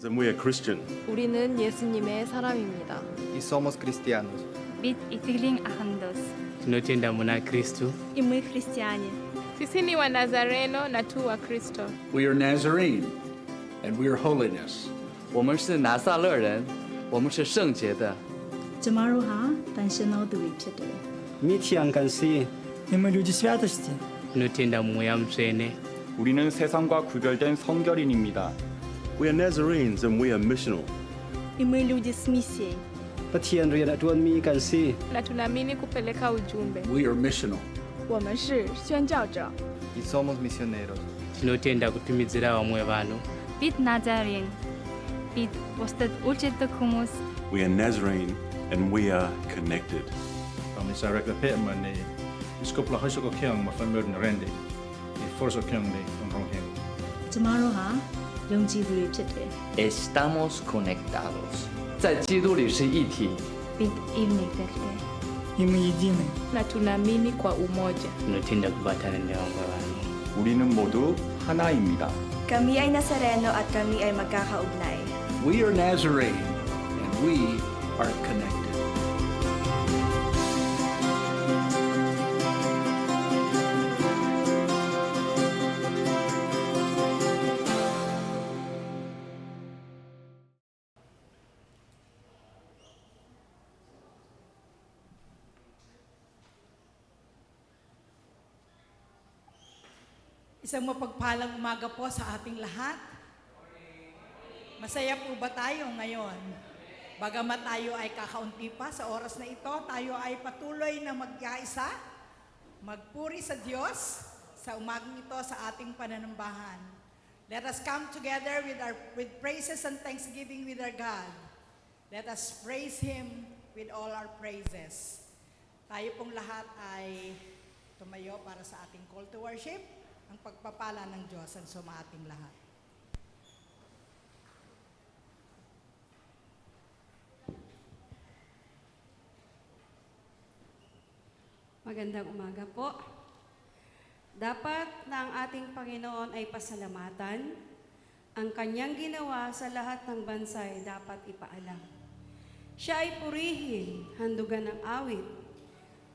And we are Christian. 우리는 예수님의 사람입니다. Y somos cristianos. Bit itiling ahandos. Tunatenda mwana Kristo. Imwe Kristiani. Sisi ni Wanazareno na tu wa Kristo. We are Nazarene, and we are holiness. 我们是拿撒勒人，我们是圣洁的。 Tomorrow ha, tansiano tuwipchete. 미티안 간시. И мы люди святости. Tunatenda 모양새네. 우리는 세상과 구별된 성결인입니다. We are Nazarenes and we are missional. Imwe люди с миссией. Patian ria tuan mi kansi. Na tunaamini kupeleka ujumbe. We are missional. 我们是宣教者。 Y somos misioneros. Tunatenda kutumizira wamwe bano. Bit Nazarene. Bit posted ulchete kumus. We are Nazarene and we are connected. Kami sa rekapet man ni iskopla haso ko kyang mafamerd na rende. I forso kyang ni onronghen. Tomorrow ha, 용지 tuwipchete. Estamos conectados，在基督里是一体。 Bit imnekete. И мы едины. Na tunaamini kwa umoja. Tunatenda kubatana na wamwe bano. 우리는 모두 하나입니다. Kami ay Nazareno at kami ay magkakaugnay. We are Nazarene, and we are connected. Isang mapagpalang umaga po sa ating lahat. Masaya po ba tayo ngayon? Bagamat tayo ay kakaunti pa sa oras na ito, tayo ay patuloy na magkaisa, magpuri sa Diyos sa umagang ito sa ating pananambahan. Let us come together with praises and thanksgiving with our God. Let us praise Him with all our praises. Tayo pong lahat ay tumayo para sa ating call to worship. Ang pagpapala ng Diyos ang sumating lahat. Magandang umaga po. Dapat na ang ating Panginoon ay pasalamatan. Ang kanyang ginawa sa lahat ng bansa ay dapat ipaalam. Siya ay purihin, handugan ng awit.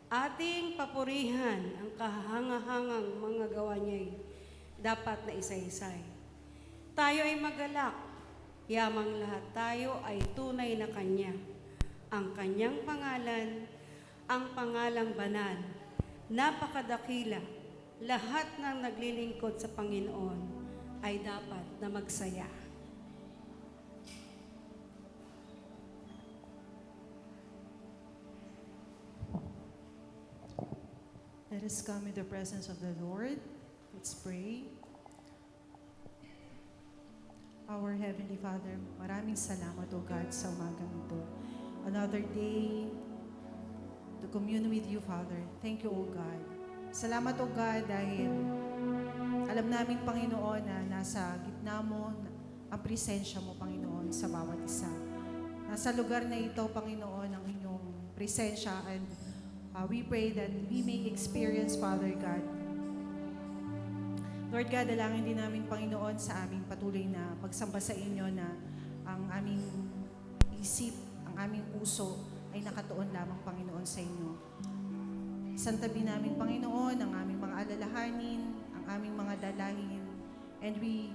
Ating papurihan ang kahangahangang mga gawa niya'y dapat na isa-isay. Tayo ay magalak, yamang lahat tayo ay tunay na Kanya. Ang Kanyang pangalan, ang pangalang banal, napakadakila, lahat ng naglilingkod sa Panginoon ay dapat na magsaya. Let us come in the presence of the Lord. Let's pray. Our Heavenly Father, maraming salamat, O God, sa umagang ito. Another day to commune with you, Father. Thank you, O God. Salamat, O God, dahil alam namin, Panginoon, na nasa gitna mo, ang presensya mo, Panginoon, sa bawat isa. Nasa lugar na ito, Panginoon, ang inyong presensya, and we pray that we may experience, Father God. Lord God, dalangin din namin, Panginoon, sa aming patuloy na pagsamba sa inyo na ang aming isip, ang aming puso ay nakatuon lamang, Panginoon, sa inyo. Santabi namin, Panginoon, ang aming mga alalahanin, ang aming mga dalahin, and we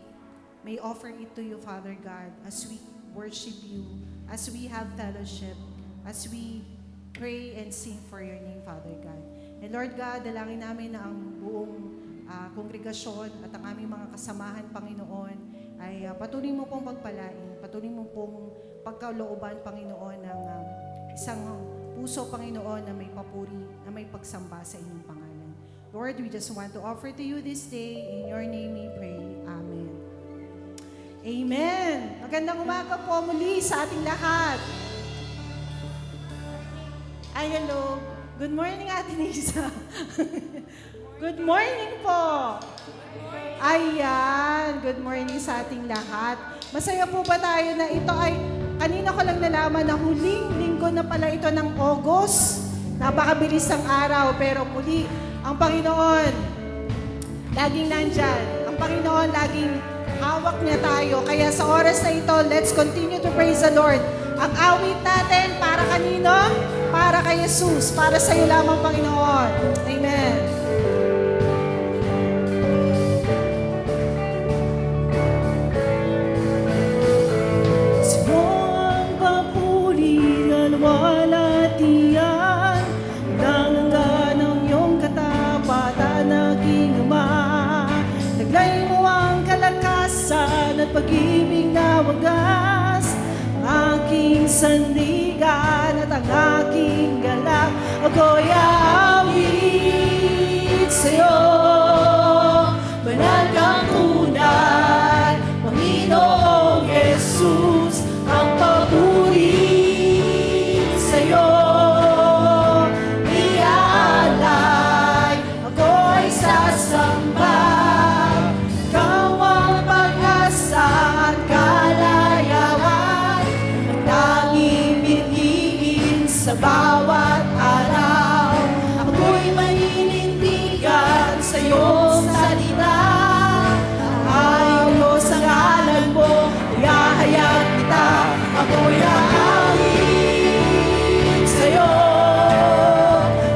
may offer it to you, Father God, as we worship you, as we have fellowship, as we pray and sing for your name, Father God. And Lord God, dalangin namin na ang buong kongregasyon at ang aming mga kasamahan, Panginoon, ay patuloy mo pong pagpalain, patuloy mo pong pagkalooban, Panginoon, ng isang puso, Panginoon, na may papuri, na may pagsamba sa inyong pangalan. Lord, we just want to offer to you this day. In your name we pray. Amen. Amen. Magandang umaga po muli sa ating lahat. Ay, hello. Good morning, Ate Nisa. Good morning po. Ayan. Good morning sa ating lahat. Masaya po ba tayo na ito ay, kanina ko lang nalaman na huling linggo na pala ito ng August. Napakabilis ang araw, pero muli, ang Panginoon laging nandyan. Ang Panginoon laging hawak niya tayo. Kaya sa oras na ito, let's continue to praise the Lord. Ang awit natin, para kanino? Para kay Jesus. Para sa iyo lamang, Panginoon. Amen. Ang papuri at walatian, langga ng iyong katapatan, aking Ama. Taglay mo ang kalakasan at pag-ibig na wagas, ang aking sandigan at ang aking galak. Ako'y aawit sa'yo, banal kang tunay, Panginoong Jesus. Ang papuri sa'yo iaalay, ako'y sasamba. Ikaw ang pag-asa at kalayaan, ang tanging binigin sa bawat araw. Ako'y maninindigan sa iyong salita, ayos ang ngalan mo, ihahayag kita. Ako'y aawit sa'yo,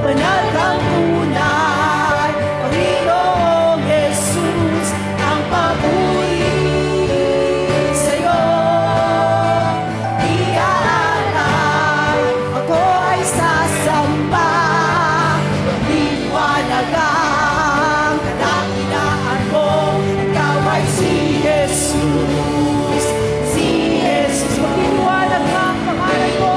banal kang tunay, Panginoong Jesus. Ang papuri sa'yo iaalay, ako ay sasamba. Liwanag ang kadakilaan mo, ikaw ay si Jesus. Si Jesus, magtitiwala ka ang pangalan mo.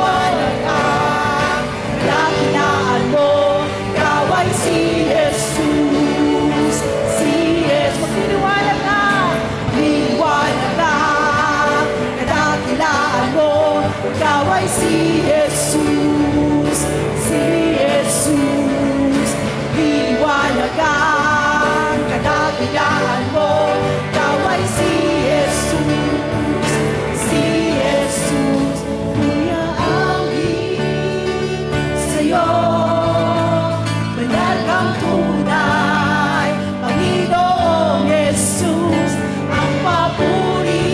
Kadakilaan mo, ikaw ay si Jesus. Si Jesus, magtitiwala ka. Liwanag ka, kadakilaan mo, ikaw ay si Jesus. Si Jesus, liwanag ka, kadakilaan mo, ikaw ay si Jesus. Si Jesus, kuya awit sa'yo, banal kang tunay, Panginoong Jesus. Ang papuri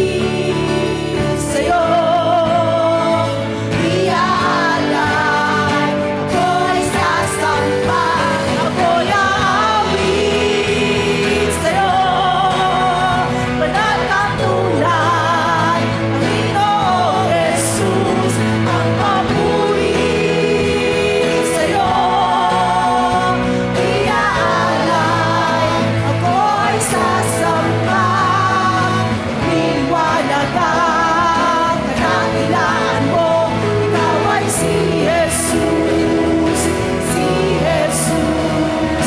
sa'yo iaalay, ako'y sasamba. Ako'y aawit sa'yo, banal kang tunay, Panginoong Jesus. Ang papuri sa'yo iaalay, ako'y sasamba. Liwanag ang kadakilaan mo, ikaw ay si Jesus. Si Jesus,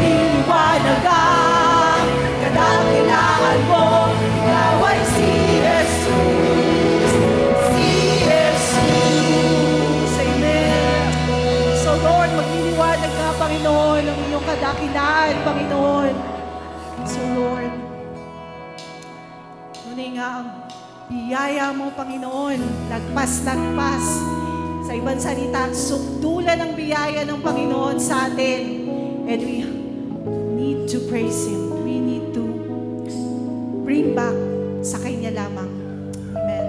liwanag ang kadakilaan mo, ikaw ay si Jesus. Si Jesus. Amen. So Lord, magliliwanag ka, Panginoon, ng inyong kadakilaan, Panginoon. So Lord, ngunit nga ang biyaya mo, Panginoon, lagpas-lagpas. Sa ibang salita, sukdulan ang biyaya ng Panginoon sa atin. And we need to praise Him. We need to bring back sa Kanya lamang. Amen.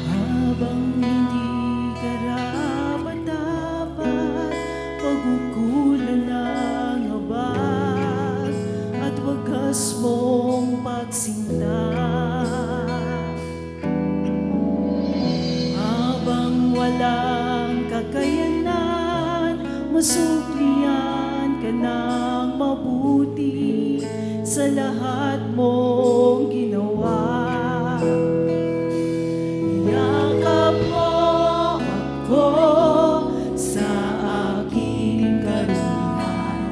Habang hindi karapat-dapat, pagkukulan ng abad at wagas mong pagsinta. Habang walang kakayanan, masuklian ka ng mabuti sa lahat mong ginawa. Yakap mo ako sa aking karuhan,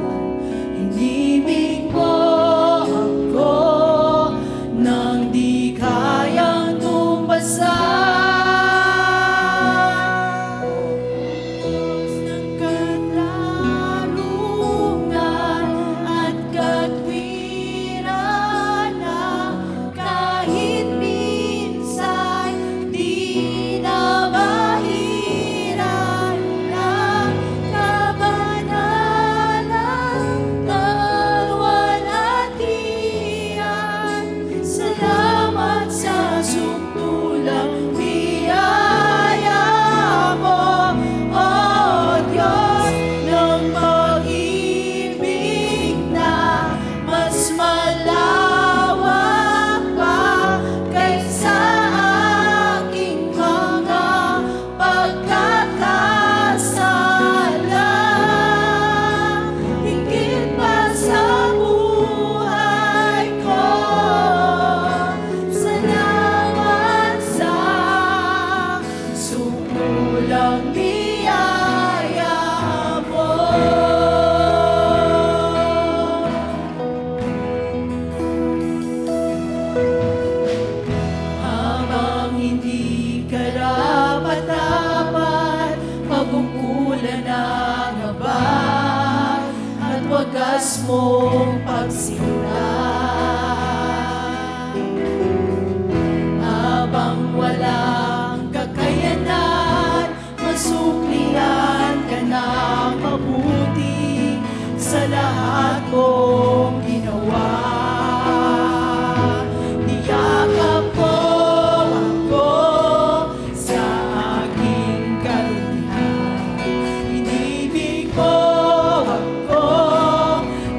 inibig mo ako nang di kayang tumbasan. Ng katarungan at katwiran na magsimula. Habang walang kakayanan, masuklian ka ng mabuti sa lahat mong ginawa. Niyakap mo ako sa aking karunihan. Inibig mo ako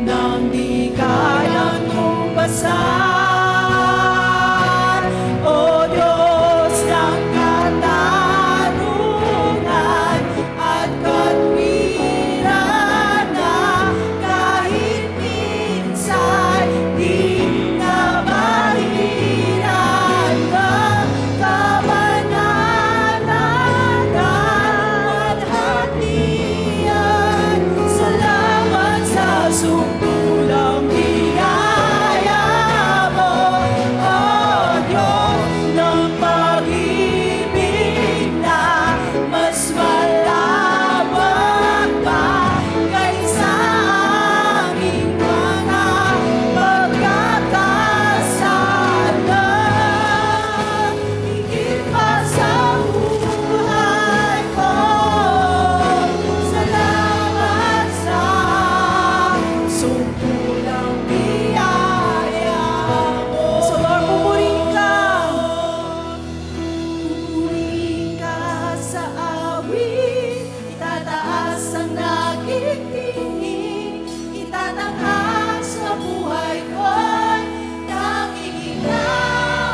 nang di kayang tumpasan. O Diyos ng katarungan at katwiran na kahit minsan di na mahiran ng kabanatan at hatian. Salamat sa sumpulang biyaya mo, O Diyos ng pag-ibig na mas malawak pa kaysa aming mga pagkakasala. Higit pa sa buhay ko, salamat sa sumpulang biyaya mo. So Lord, pupurihin ka. Pupurihin ka sa awit, itataas ang aking tingin, itatanghal sa buhay ko'y nangingin na,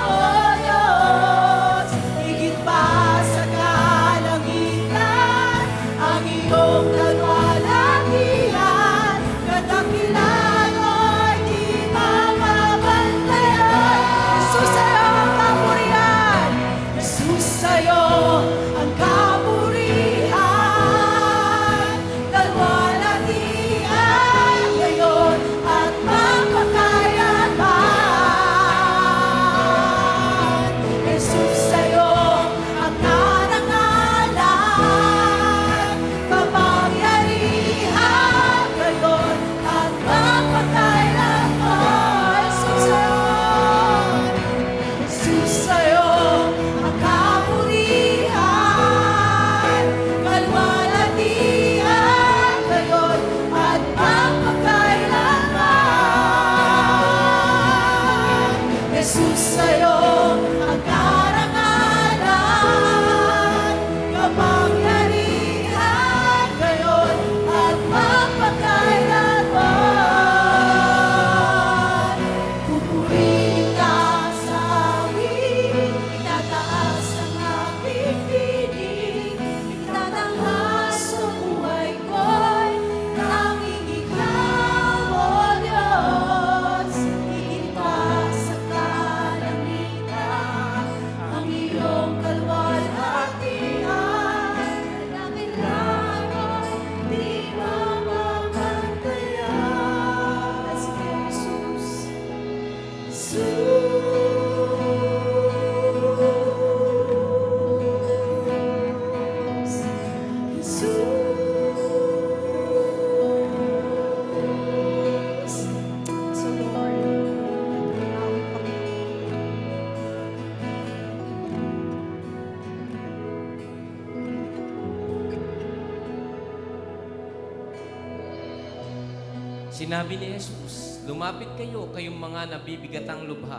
O Diyos. Higit pa sa kalangitan, ang iyong kalwalhatian, kadakilan mo'y di mamabantayan. Jesus, sa'yo ang kapurihan. Jesus, sa'yo ang kapurihan. Kalwalhatian ngayon at magpakailanman. Jesus, sa'yo ang karangalan, kapangyarihan ngayon at magpakailanman. Jesus, sa'yo ang kapurihan, kalwalhatian ngayon at magpakailanman. Jesus, sa'yo ang karangalan, kapangyarihan ngayon at magpakailanman. Pupurihin ka sa awit, itataas ang aking tinig, itatanghal sa buhay ko'y tanging ikaw, O Diyos. Higit pa sa kalangitan, ang iyong kalwalhatian, kailangan mo'y di mamabantayan. Sige, Jesus. So Lord, Sinabi ni Jesus, lumapit kayo, kayong mga nabibigatang lubha,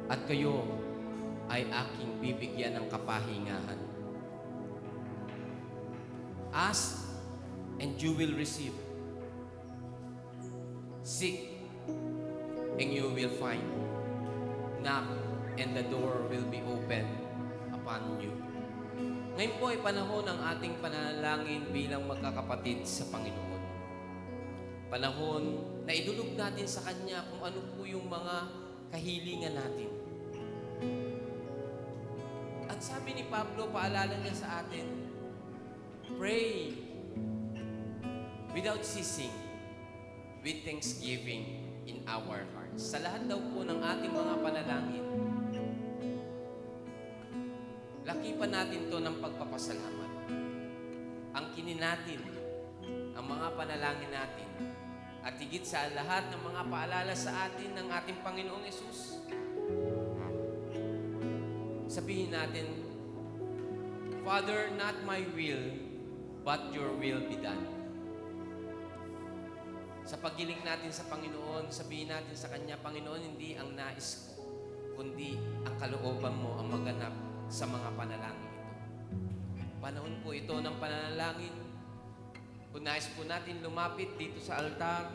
at kayo ay aking bibigyan ng kapahingahan. Ask, and you will receive. Seek, and you will find. Knock, and the door will be open upon you. Ngayon po ay panahon ng ating panalangin bilang magkakapatid sa Panginoon. Panahon na idulog natin sa Kanya kung ano po yung mga kahilingan natin. At sabi ni Pablo, paalala niya sa atin, pray without ceasing, with thanksgiving in our hearts. Sa lahat daw po ng ating mga panalangin, lakipan natin to ng pagpapasalamat. Ang kinin natin, ang mga panalangin natin, At higit sa lahat ng mga paalala sa atin ng ating Panginoong Yesus, sabihin natin, Father, not my will, but your will be done. Sa paggiling natin sa Panginoon, sabihin natin sa Kanya, Panginoon, hindi ang nais ko, kundi ang kalooban mo ang maganap sa mga panalangin ito. Panahon po ito ng panalangin. Kung nais po natin lumapit dito sa altar,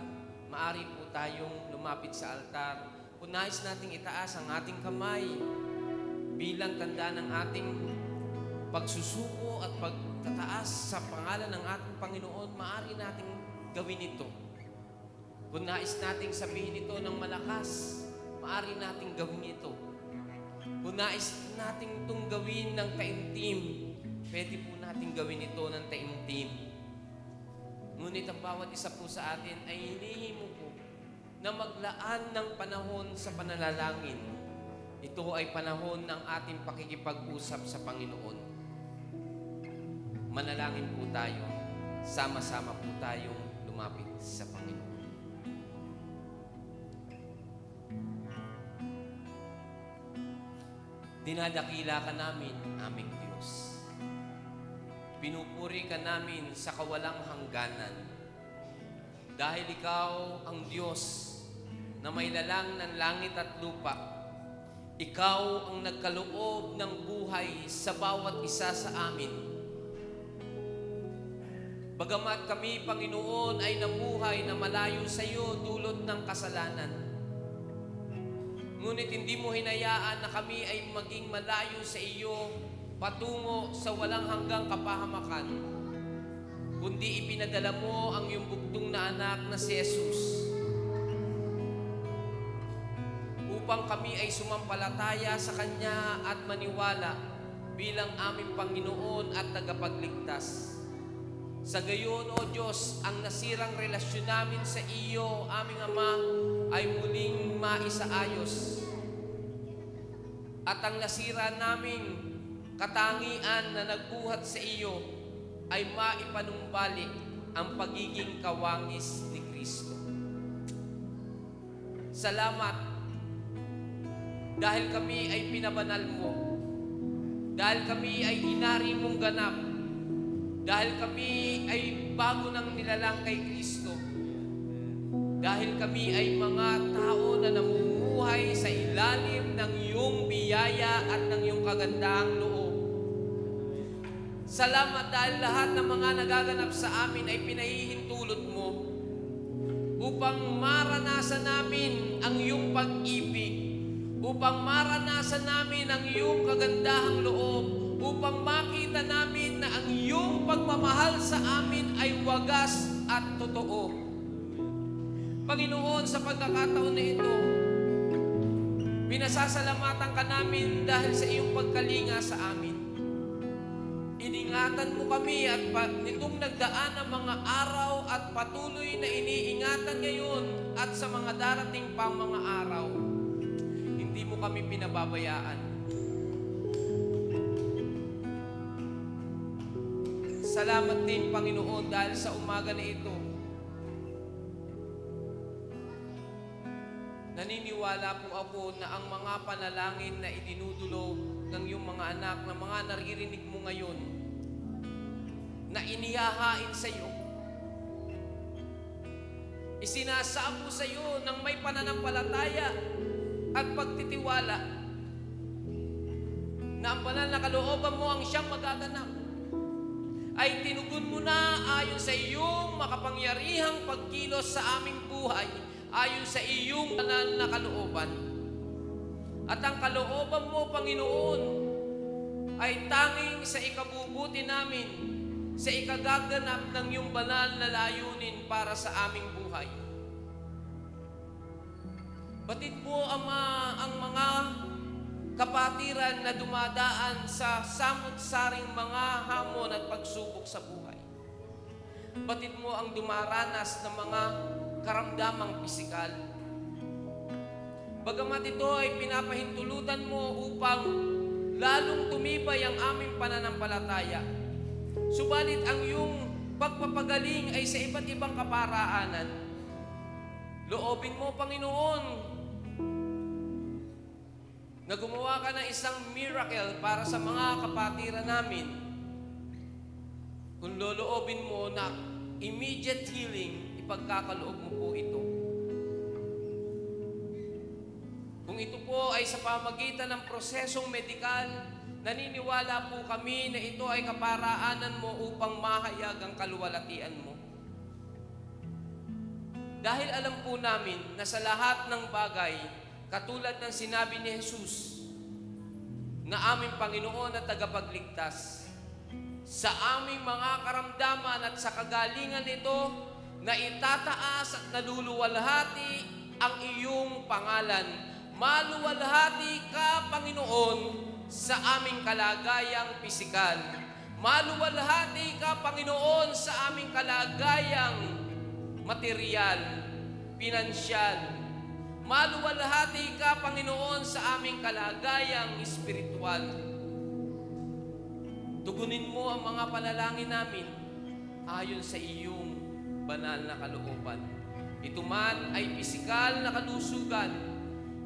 maari po tayong lumapit sa altar. Kung nais nating itaas ang ating kamay bilang tanda ng ating pagsusuko at pagtataas sa pangalan ng ating Panginoon, maari nating gawin ito. Kung nais nating sabihin ito ng malakas, maari nating gawin ito. Kung nais nating itong gawin ng taimtim, pwede po nating gawin ito ng taimtim. Ngunit ang bawat isa po sa atin ay hinihimo po na maglaan ng panahon sa pananalangin. Ito ay panahon ng ating pakikipag-usap sa Panginoon. Manalangin po tayo. Sama-sama po tayong lumapit sa Panginoon. Dinadakila ka namin, aming Diyos. Pinupuri ka namin sa kawalang hangganan. Dahil ikaw ang Diyos na may lalang ng langit at lupa. Ikaw ang nagkaloob ng buhay sa bawat isa sa amin. Bagamat kami, Panginoon, ay namuhay na malayo sa iyo dulot ng kasalanan. Ngunit hindi mo hinayaan na kami ay maging malayo sa iyo patungo sa walang hanggang kapahamakan, kundi ipinadala mo ang iyong bugtong na anak na si Jesus upang kami ay sumampalataya sa Kanya at maniwala bilang aming Panginoon at tagapagligtas. Sa gayon, O Diyos, ang nasirang relasyon namin sa iyo, aming Ama, ay muling maisaayos. At ang nasira naming katangian na nagbuhat sa iyo ay maipanumbalik ang pagiging kawangis ni Kristo. Salamat dahil kami ay pinabanal mo, dahil kami ay inari mong ganap, dahil kami ay bago ng nilalang kay Kristo, dahil kami ay mga tao na namumuhay sa ilalim ng iyong biyaya at ng iyong kagandahang loob. Salamat dahil lahat ng mga nagaganap sa amin ay pinahihintulot mo upang maranasan namin ang iyong pag-ibig, upang maranasan namin ang iyong kagandahang loob, upang makita namin na ang iyong pagmamahal sa amin ay wagas at totoo. Panginoon, sa pagkakataon na ito, pinasasalamatan ka namin dahil sa iyong pagkalinga sa amin. Iningatan mo kami at nitong nagdaan ang mga araw at patuloy na iniingatan ngayon at sa mga darating pang mga araw. Hindi mo kami pinababayaan. Salamat din, Panginoon, dahil sa umaga na ito, naniniwala po ako na ang mga panalangin na idinudulog ng iyong mga anak na mga naririnig mo ngayon, na inihahain sa iyo, isinasamo sa iyo ng may pananampalataya at pagtitiwala na ang banal na kalooban mo ang siyang magaganap, ay tinugon mo na ayon sa iyong makapangyarihang pagkilos sa aming buhay, ayon sa iyong banal na kalooban. At ang kalooban mo, Panginoon, ay tanging sa ikabubuti namin, sa ikagaganap ng iyong banal na layunin para sa aming buhay. Batid mo, Ama, ang mga kapatiran na dumadaan sa samot-saring mga hamon at pagsubok sa buhay. Batid mo ang dumaranas ng mga karamdamang pisikal. Bagamat ito ay pinapahintulutan mo upang lalong tumibay ang aming pananampalataya. Subalit ang iyong pagpapagaling ay sa iba't ibang kaparaanan. Loobin mo, Panginoon, na gumawa ka ng isang miracle para sa mga kapatiran namin. Kung loloobin mo na immediate healing, ipagkakaloob mo po ito. Kung ito po ay sa pamagitan ng prosesong medikal, naniniwala po kami na ito ay kaparaanan mo upang mahayag ang kaluwalhatian mo. Dahil alam po namin na sa lahat ng bagay, katulad ng sinabi ni Jesus, na aming Panginoon at tagapagligtas, sa aming mga karamdaman at sa kagalingan nito, na itataas at naluluwalhati ang iyong pangalan. Maluwalhati ka, Panginoon, sa aming kalagayang pisikal. Maluwalhati ka, Panginoon, sa aming kalagayang material, pinansyal. Maluwalhati ka, Panginoon, sa aming kalagayang espiritual. Tugunin mo ang mga panalangin namin ayon sa iyong banal na kalooban. Ito man ay pisikal na kalusugan,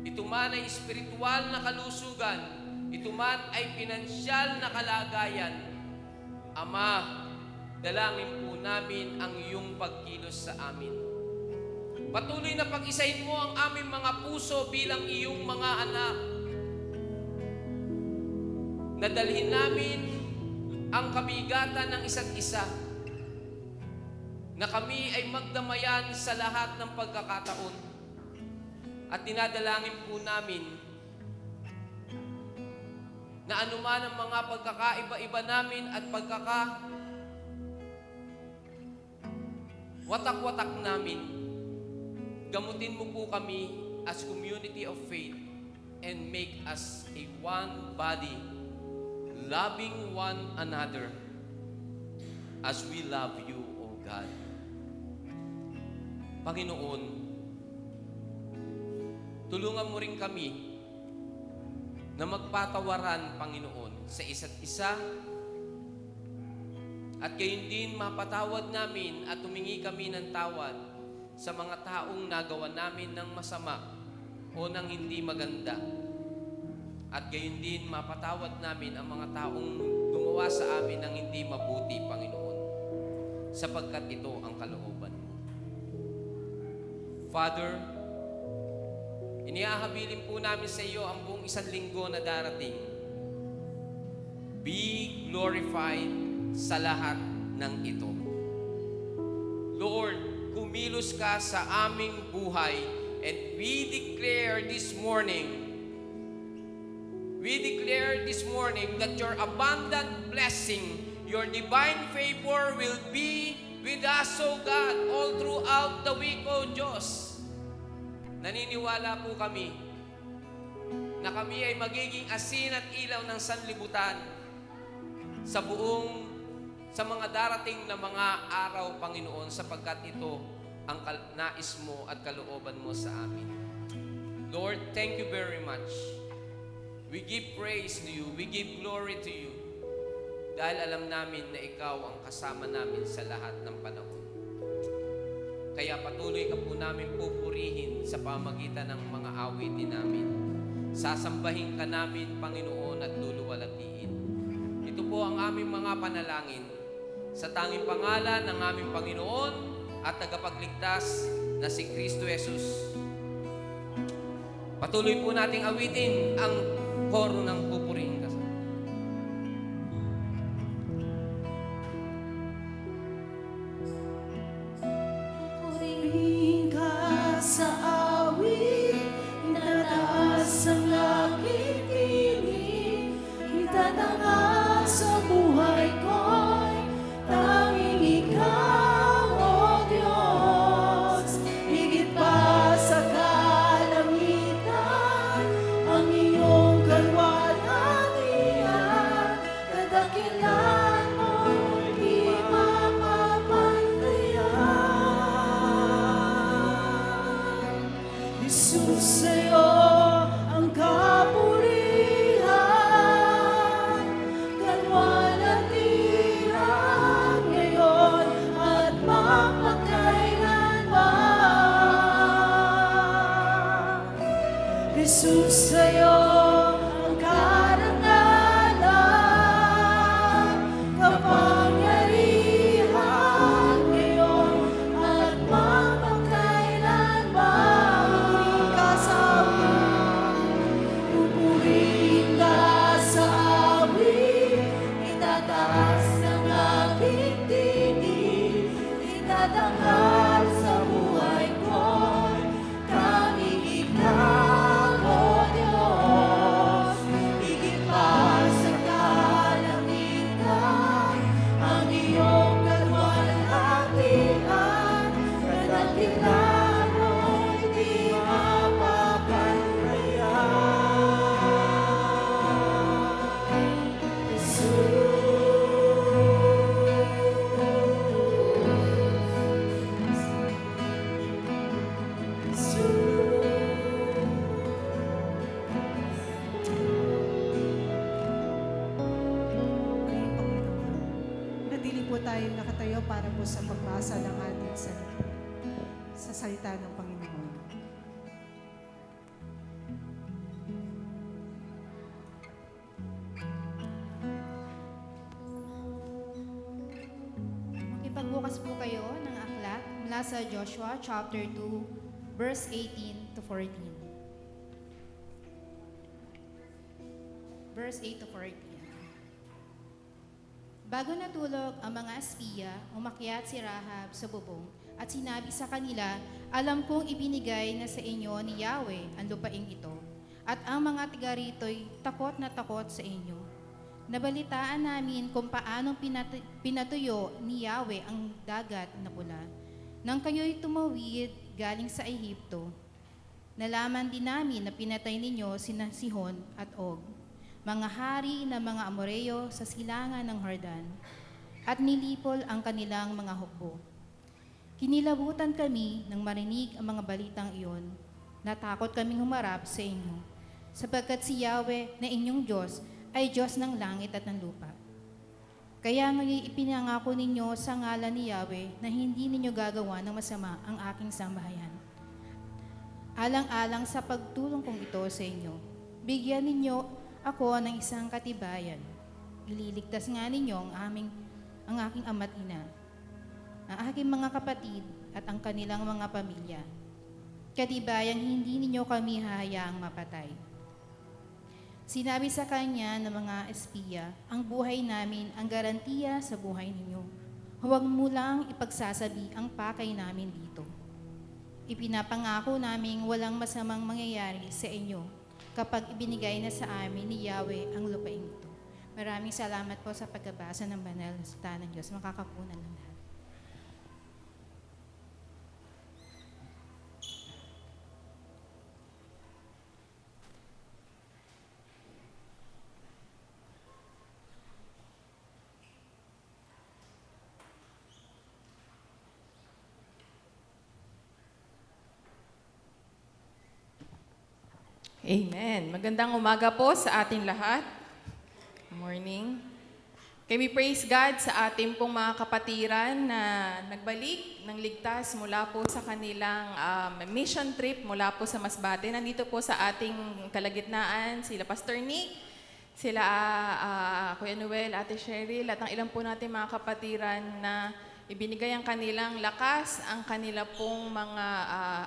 ito man ay espiritual na kalusugan, ito man ay pinansyal na kalagayan. Ama, dalangin po namin ang iyong pagkilos sa amin. Patuloy na pag-isahin mo ang aming mga puso bilang iyong mga anak. Nadalhin namin ang kabigatan ng isa't isa, na kami ay magdamayan sa lahat ng pagkakataon. At dinadalangin po namin na anuman ang mga pagkakaiba-iba namin at watak-watak namin, gamutin mo po kami as community of faith and make us a one body, loving one another as we love you, O God. Panginoon, tulungan mo rin kami na magpatawaran, Panginoon, sa isa't isa, at gayon din mapatawad namin at humingi kami ng tawad sa mga taong nagawa namin ng masama o ng hindi maganda. At gayon din mapatawad namin ang mga taong gumawa sa amin ng hindi mabuti, Panginoon, sapagkat ito ang kalooban mo. Father, iniahabilin po namin sa iyo ang buong isang linggo na darating. Be glorified sa lahat ng ito. Lord, kumilos ka sa aming buhay, and we declare this morning that your abundant blessing, your divine favor will be with us, O God, all throughout the week, O Diyos. Naniniwala po kami na kami ay magiging asin at ilaw ng sanlibutan sa mga darating na mga araw, Panginoon, sapagkat ito ang nais mo at kalooban mo sa amin. Lord, thank you very much. We give praise to you. We give glory to you. Dahil alam namin na ikaw ang kasama namin sa lahat ng panahon. Kaya patuloy ka po namin pupurihin sa pamagitan ng mga awitin namin. Sasambahin ka namin, Panginoon, at luluwalhatiin. Ito po ang aming mga panalangin sa tanging pangalan ng aming Panginoon at tagapagligtas na si Kristo Jesus. Patuloy po nating awitin ang koro ng pupurihin ka. Purihin ka sa awit, itataas ang aking tinig, itatanga sa buhay ko'y tanging ikaw, O Diyos. Higit pa sa kalangitan, ang iyong kalwalhatian, kadakilan mo'y di mapapantayan. Jesus, sa'yo ang kapurihan, kalwalhatian ngayon at magpakailanman. Jesus, sa'yo ang karangalan, kapangyarihan ngayon at mapagkailanman. Pupurihin ka sa awit, pupurihin ka sa awit, itataas ang aking tinig, itatanghal sa buhay ko. Kaming ikaw, O Diyos, higit pa sa kalangitan, ang iyong kalwalhatian, kadakilan mo'y di mapapagpayan. Nadili po tayo nakatayo para po sa pagbasa ng ating salita. Sa salita ng Panginoon. Makipagbukas po kayo ng aklat mula sa Joshua chapter 2, verse 18 to 14. Verse 8 to 14. Bago natulog ang mga espiya, umakyat si Rahab sa bubong at sinabi sa kanila, alam kong ibinigay na sa inyo ni Yahweh ang lupaing ito, at ang mga tiga rito'y takot na takot sa inyo. Nabalitaan namin kung paanong pinatuyo ni Yahweh ang dagat na pula, nang kayo'y tumawid galing sa Ehipto. Nalaman din namin na pinatay ninyo sina Sihon at Og, mga hari ng mga Amoreo sa silangan ng Jordan, at nilipol ang kanilang mga hukbo. Kinilabutan kami nang marinig ang mga balitang iyon. Natakot kaming humarap sa inyo, sapagkat si Yahweh na inyong Diyos ay Diyos ng langit at ng lupa. Kaya ngayon ipinangako ninyo sa ngalan ni Yahweh na hindi ninyo gagawa ng masama ang aking sambahayan. Alang-alang sa pagtulong kong ito sa inyo, bigyan ninyo ako ng isang katibayan. Ililigtas nga ninyo ang aking ama't ina, ang aking mga kapatid at ang kanilang mga pamilya. Katibayang hindi ninyo kami hahayaang mapatay. Sinabi sa kanya ng mga espiya, ang buhay namin ang garantiya sa buhay ninyo. Huwag mo lang ipagsasabi ang pakay namin dito. Ipinapangako naming walang masamang mangyayari sa inyo kapag ibinigay na sa amin ni Yahweh ang lupaing ito. Maraming salamat po sa pagbabasa ng banal na salita ng Diyos. Makakapunan ng lahat. Amen. Magandang umaga po sa ating lahat. Good morning. Kami praise God sa ating pong mga kapatiran na nagbalik ng ligtas mula po sa kanilang mission trip mula po sa Masbate. Nandito po sa ating kalagitnaan sila Pastor Nick, sila Kuya Noel, Ate Cheryl, at ang ilang po natin mga kapatiran na ibinigay ang kanilang lakas, ang kanila pong mga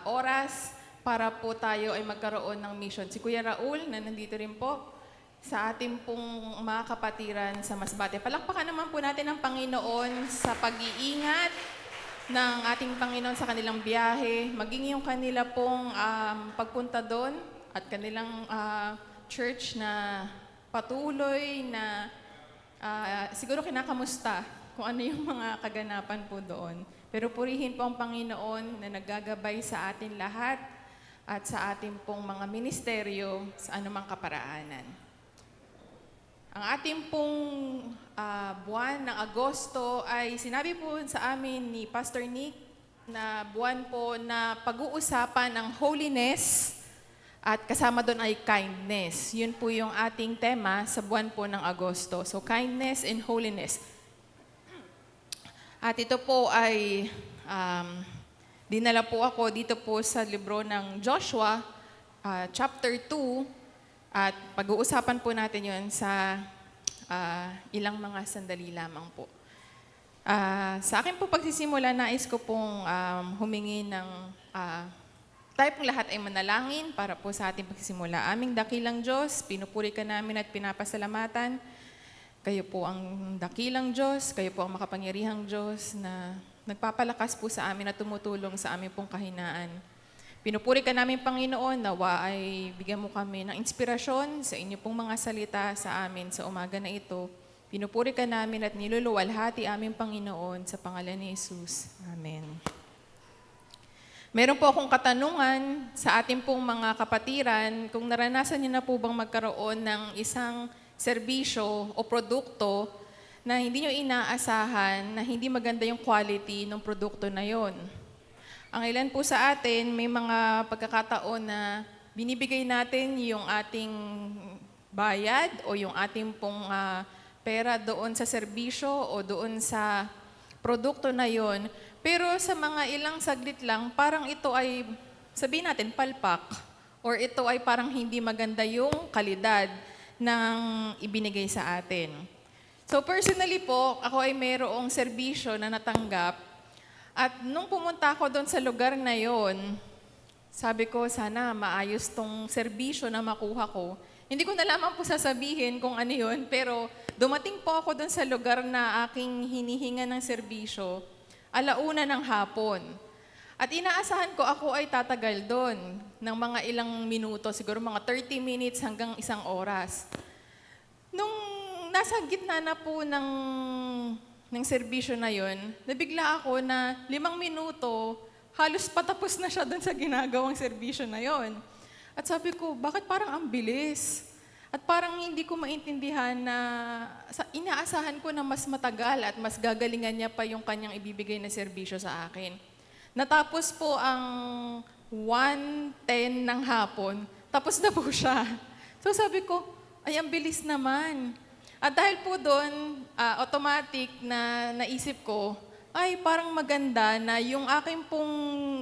oras para po tayo ay magkaroon ng mission. Si Kuya Raul na nandito rin po sa ating pong mga kapatiran sa Masbate. Palakpakan naman po natin ang Panginoon sa pag-iingat ng ating Panginoon sa kanilang biyahe, maging yung kanila pong pagpunta doon at kanilang church na patuloy na siguro kinakamusta kung ano yung mga kaganapan po doon. Pero purihin po ang Panginoon na naggagabay sa atin lahat at sa ating pong mga ministeryo sa anumang kaparaanan. Ang ating pong buwan ng Agosto ay sinabi po sa amin ni Pastor Nick na buwan po na pag-uusapan ng holiness at kasama doon ay kindness. Yun po yung ating tema sa buwan po ng Agosto. So kindness and holiness. At ito po ay dinala po ako dito po sa libro ng Joshua chapter 2 at pag-uusapan po natin yon sa ilang mga sandali lamang po. Sa akin po pagsisimula, nais ko pong humingi ng tayo pong lahat ay manalangin para po sa ating pagsisimula. Aming dakilang Diyos, pinupuri ka namin at pinapasalamatan. Kayo po ang dakilang Diyos, kayo po ang makapangyarihang Diyos na nagpapalakas po sa amin at tumutulong sa aming pong kahinaan. Pinupuri ka namin, Panginoon, nawa ay bigyan mo kami ng inspirasyon sa inyo pong mga salita sa amin sa umaga na ito. Pinupuri ka namin at niluluwalhati aming Panginoon sa pangalan ni Jesus. Amen. Meron po akong katanungan sa ating pong mga kapatiran, kung naranasan niyo na po bang magkaroon ng isang serbisyo o produkto na hindi nyo inaasahan, na hindi maganda yung quality ng produkto na yon. Ang ilan po sa atin, may mga pagkakataon na binibigay natin yung ating bayad o yung ating pong pera doon sa serbisyo o doon sa produkto na yon. Pero sa mga ilang saglit lang, parang ito ay, sabihin natin, palpak. Or ito ay parang hindi maganda yung kalidad ng ibinigay sa atin. So personally po, ako ay mayroong serbisyo na natanggap. At nung pumunta ako doon sa lugar na yon, sabi ko, sana maayos tong serbisyo na makuha ko. Hindi ko na lamang po sasabihin kung ano yun, pero dumating po ako doon sa lugar na aking hinihinga ng serbisyo, 1:00 ng hapon. At inaasahan ko ako ay tatagal doon ng mga ilang minuto, siguro mga 30 minutes hanggang 1 oras. Nung nasa gitna na po ng serbisyo na yon, nabigla ako na 5 minuto, halos patapos na siya doon sa ginagawang serbisyo na yon. At sabi ko, bakit parang ang bilis? At parang hindi ko maintindihan na inaasahan ko na mas matagal at mas gagalingan niya pa yung kanyang ibibigay na serbisyo sa akin. Natapos po ang 1:10 ng hapon, tapos na po siya. So sabi ko, ay ang bilis naman. At dahil po doon, automatic na naisip ko, ay parang maganda na yung aking pong,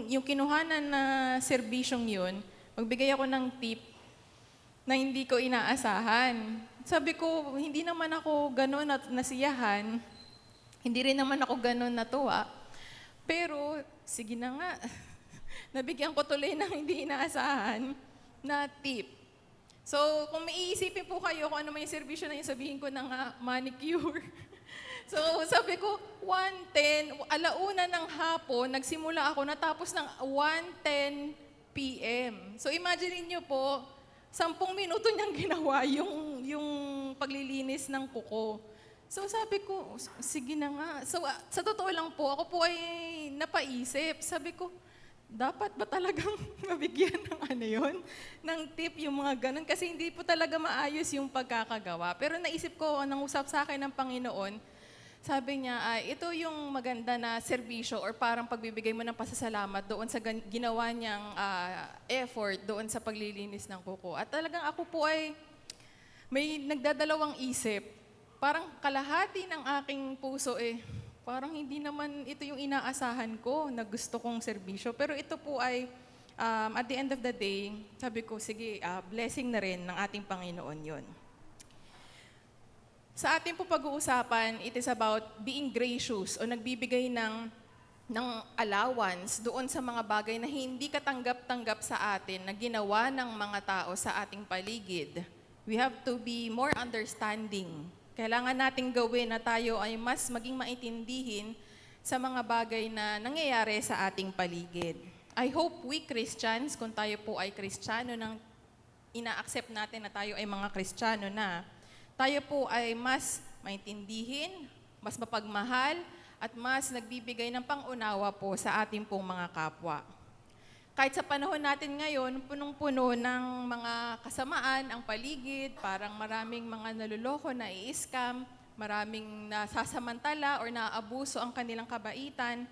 yung kinuhanan na serbisyong yun, magbigay ako ng tip na hindi ko inaasahan. Sabi ko, hindi naman ako gano'n nasiyahan, hindi rin naman ako gano'n natuwa, pero sige na nga, nabigyan ko tuloy ng hindi inaasahan na tip. So, kung maiisipin po kayo kung ano may serbisyo na yung sabihin ko ng manicure. So, sabi ko, 1:10, 1:00 ng hapon, nagsimula ako, natapos ng 1:10 p.m. So, imagine niyo po, 10 minuto niyang ginawa yung paglilinis ng kuko. So, sabi ko, sige na nga. So, sa totoo lang po, ako po ay napaisip. Sabi ko, dapat ba talagang mabigyan ng ano yun? Ng tip yung mga ganun? Kasi hindi po talaga maayos yung pagkakagawa. Pero naisip ko, nang usap sa akin ng Panginoon, sabi niya, ito yung maganda na serbisyo or parang pagbibigay mo ng pasasalamat doon sa ginawa niyang effort doon sa paglilinis ng kuko. At talagang ako po ay may nagdadalawang isip. Parang kalahati ng aking puso parang hindi naman ito yung inaasahan ko na gusto kong serbisyo. Pero ito po ay, at the end of the day, sabi ko, sige, blessing na rin ng ating Panginoon yon. Sa ating po pag-uusapan, it is about being gracious o nagbibigay ng allowance doon sa mga bagay na hindi katanggap-tanggap sa atin na ginawa ng mga tao sa ating paligid. We have to be more understanding. Kailangan nating gawin na tayo ay mas maging maintindihin sa mga bagay na nangyayari sa ating paligid. I hope we Christians, kung tayo po ay Kristiyano, nang ina-accept natin na tayo ay mga Kristiyano na, tayo po ay mas maintindihin, mas mapagmahal, at mas nagbibigay ng pangunawa po sa ating pong mga kapwa. Kahit sa panahon natin ngayon, punong-puno ng mga kasamaan ang paligid, parang maraming mga naluloko na i-scam, maraming nasasamantala or naaabuso ang kanilang kabaitan.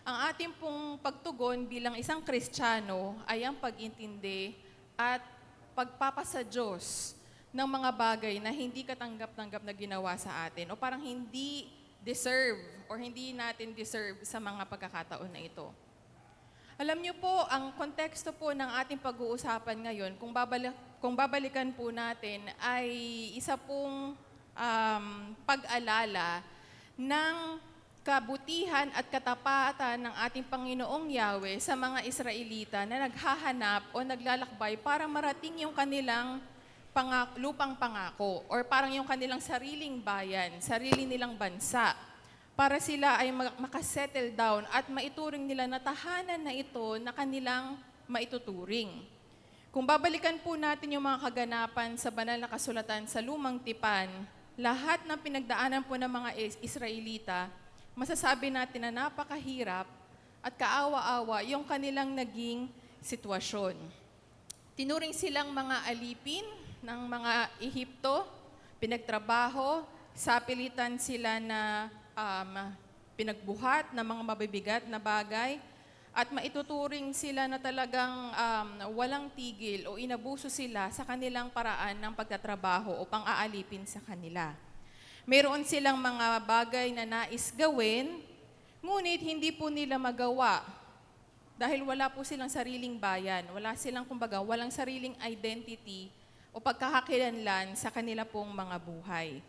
Ang ating pong pagtugon bilang isang Kristiyano ay ang pag-intindi at pagpapasa Diyos ng mga bagay na hindi katanggap-tanggap na ginawa sa atin o parang hindi deserve or hindi natin deserve sa mga pagkakataon na ito. Alam niyo po, ang konteksto po ng ating pag-uusapan ngayon, kung babalikan po natin, ay isa pong pag-alala ng kabutihan at katapatan ng ating Panginoong Yahweh sa mga Israelita na naghahanap o naglalakbay para marating yung kanilang lupang pangako or parang yung kanilang sariling bayan, sarili nilang bansa, para sila ay makasettle down at maituring nila na tahanan na ito na kanilang maituturing. Kung babalikan po natin yung mga kaganapan sa banal na kasulatan sa Lumang Tipan, lahat ng pinagdaanan po ng mga Israelita, masasabi natin na napakahirap at kaawa-awa yung kanilang naging sitwasyon. Tinuring silang mga alipin ng mga Ehipto, pinagtrabaho, sapilitan sila na pinagbuhat ng mga mabibigat na bagay, at maituturing sila na talagang walang tigil o inabuso sila sa kanilang paraan ng pagtatrabaho o pang-aalipin sa kanila. Mayroon silang mga bagay na nais gawin, ngunit hindi po nila magawa dahil wala po silang sariling bayan, walang sariling identity o pagkakakilanlan sa kanila pong mga buhay.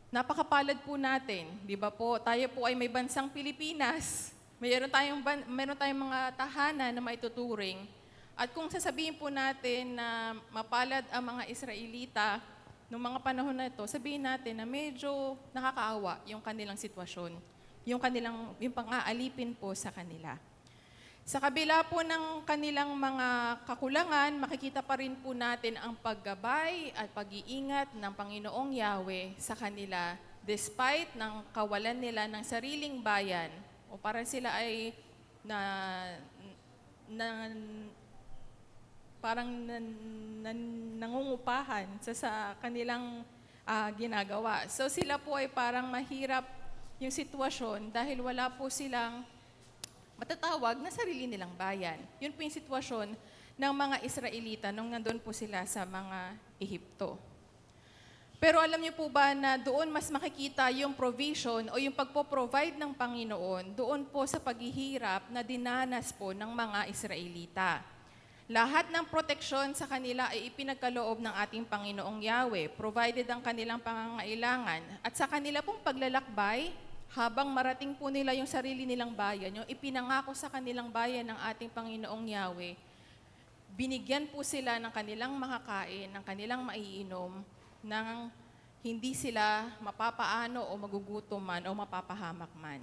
Napakapalad po natin, di ba po? Tayo po ay may bansang Pilipinas. Mayroon tayong mga tahanan na maituturing. At kung sasabihin po natin na mapalad ang mga Israelita noong mga panahon na ito, sabihin natin na medyo nakakaawa yung kanilang sitwasyon, yung pang-aalipin po sa kanila. Sa kabila po ng kanilang mga kakulangan, makikita pa rin po natin ang paggabay at pag-iingat ng Panginoong Yahweh sa kanila despite ng kawalan nila ng sariling bayan o para sila ay nangungupahan sa kanilang ginagawa. So sila po ay parang mahirap yung sitwasyon dahil wala po silang matatawag na sarili nilang bayan. Yun po yung sitwasyon ng mga Israelita nung nandun po sila sa mga Ehipto. Pero alam niyo po ba na doon mas makikita yung provision o yung pagpo-provide ng Panginoon doon po sa paghihirap na dinanas po ng mga Israelita. Lahat ng proteksyon sa kanila ay ipinagkaloob ng ating Panginoong Yahweh, provided ang kanilang pangangailangan. At sa kanila pong paglalakbay, habang marating po nila yung sarili nilang bayan, yung ipinangako sa kanilang bayan ng ating Panginoong Yahweh, binigyan po sila ng kanilang makakain, ng kanilang maiinom, nang hindi sila mapapaano o magugutom man o mapapahamak man.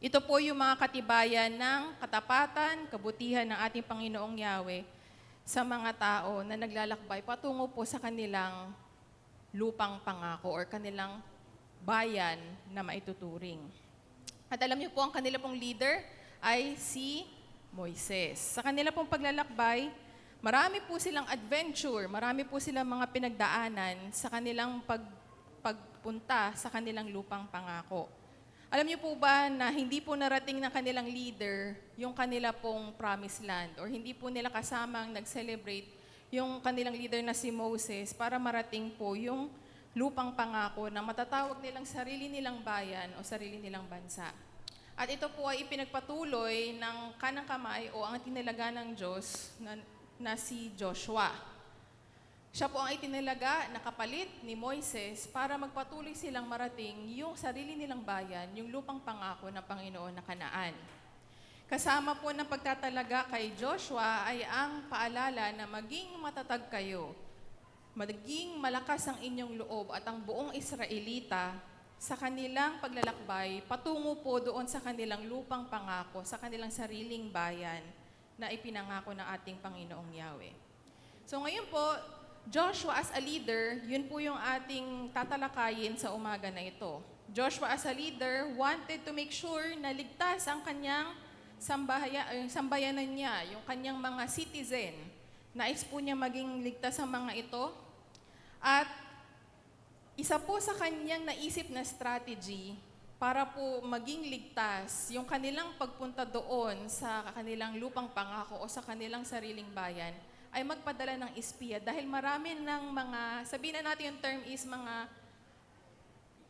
Ito po yung mga katibayan ng katapatan, kabutihan ng ating Panginoong Yahweh sa mga tao na naglalakbay patungo po sa kanilang lupang pangako or kanilang bayan na maituturing. At alam niyo po, ang kanila pong leader ay si Moises. Sa kanila pong paglalakbay, marami po silang adventure, marami po silang mga pinagdaanan sa kanilang pagpunta sa kanilang lupang pangako. Alam niyo po ba na hindi po narating ng kanilang leader yung kanila pong promised land or hindi po nila kasamang nag-celebrate yung kanilang leader na si Moses para marating po yung lupang pangako na matatawag nilang sarili nilang bayan o sarili nilang bansa. At ito po ay ipinagpatuloy ng kanang kamay o ang tinalaga ng Diyos na si Joshua. Siya po ang itinilaga na kapalit ni Moises para magpatuloy silang marating yung sarili nilang bayan, yung lupang pangako ng Panginoon na Kanaan. Kasama po ng pagtatalaga kay Joshua ay ang paalala na maging matatag kayo, maging malakas ang inyong loob at ang buong Israelita sa kanilang paglalakbay patungo po doon sa kanilang lupang pangako, sa kanilang sariling bayan na ipinangako ng ating Panginoong Yahweh. So ngayon po, Joshua as a leader, yun po yung ating tatalakayin sa umaga na ito. Joshua as a leader wanted to make sure na ligtas ang kanyang sambayanan niya, yung kanyang mga citizen. Nais po niya maging ligtas ang mga ito. At isa po sa kanyang naisip na strategy para po maging ligtas yung kanilang pagpunta doon sa kanilang lupang pangako o sa kanilang sariling bayan ay magpadala ng espiya dahil marami ng mga, sabihin na natin yung term is mga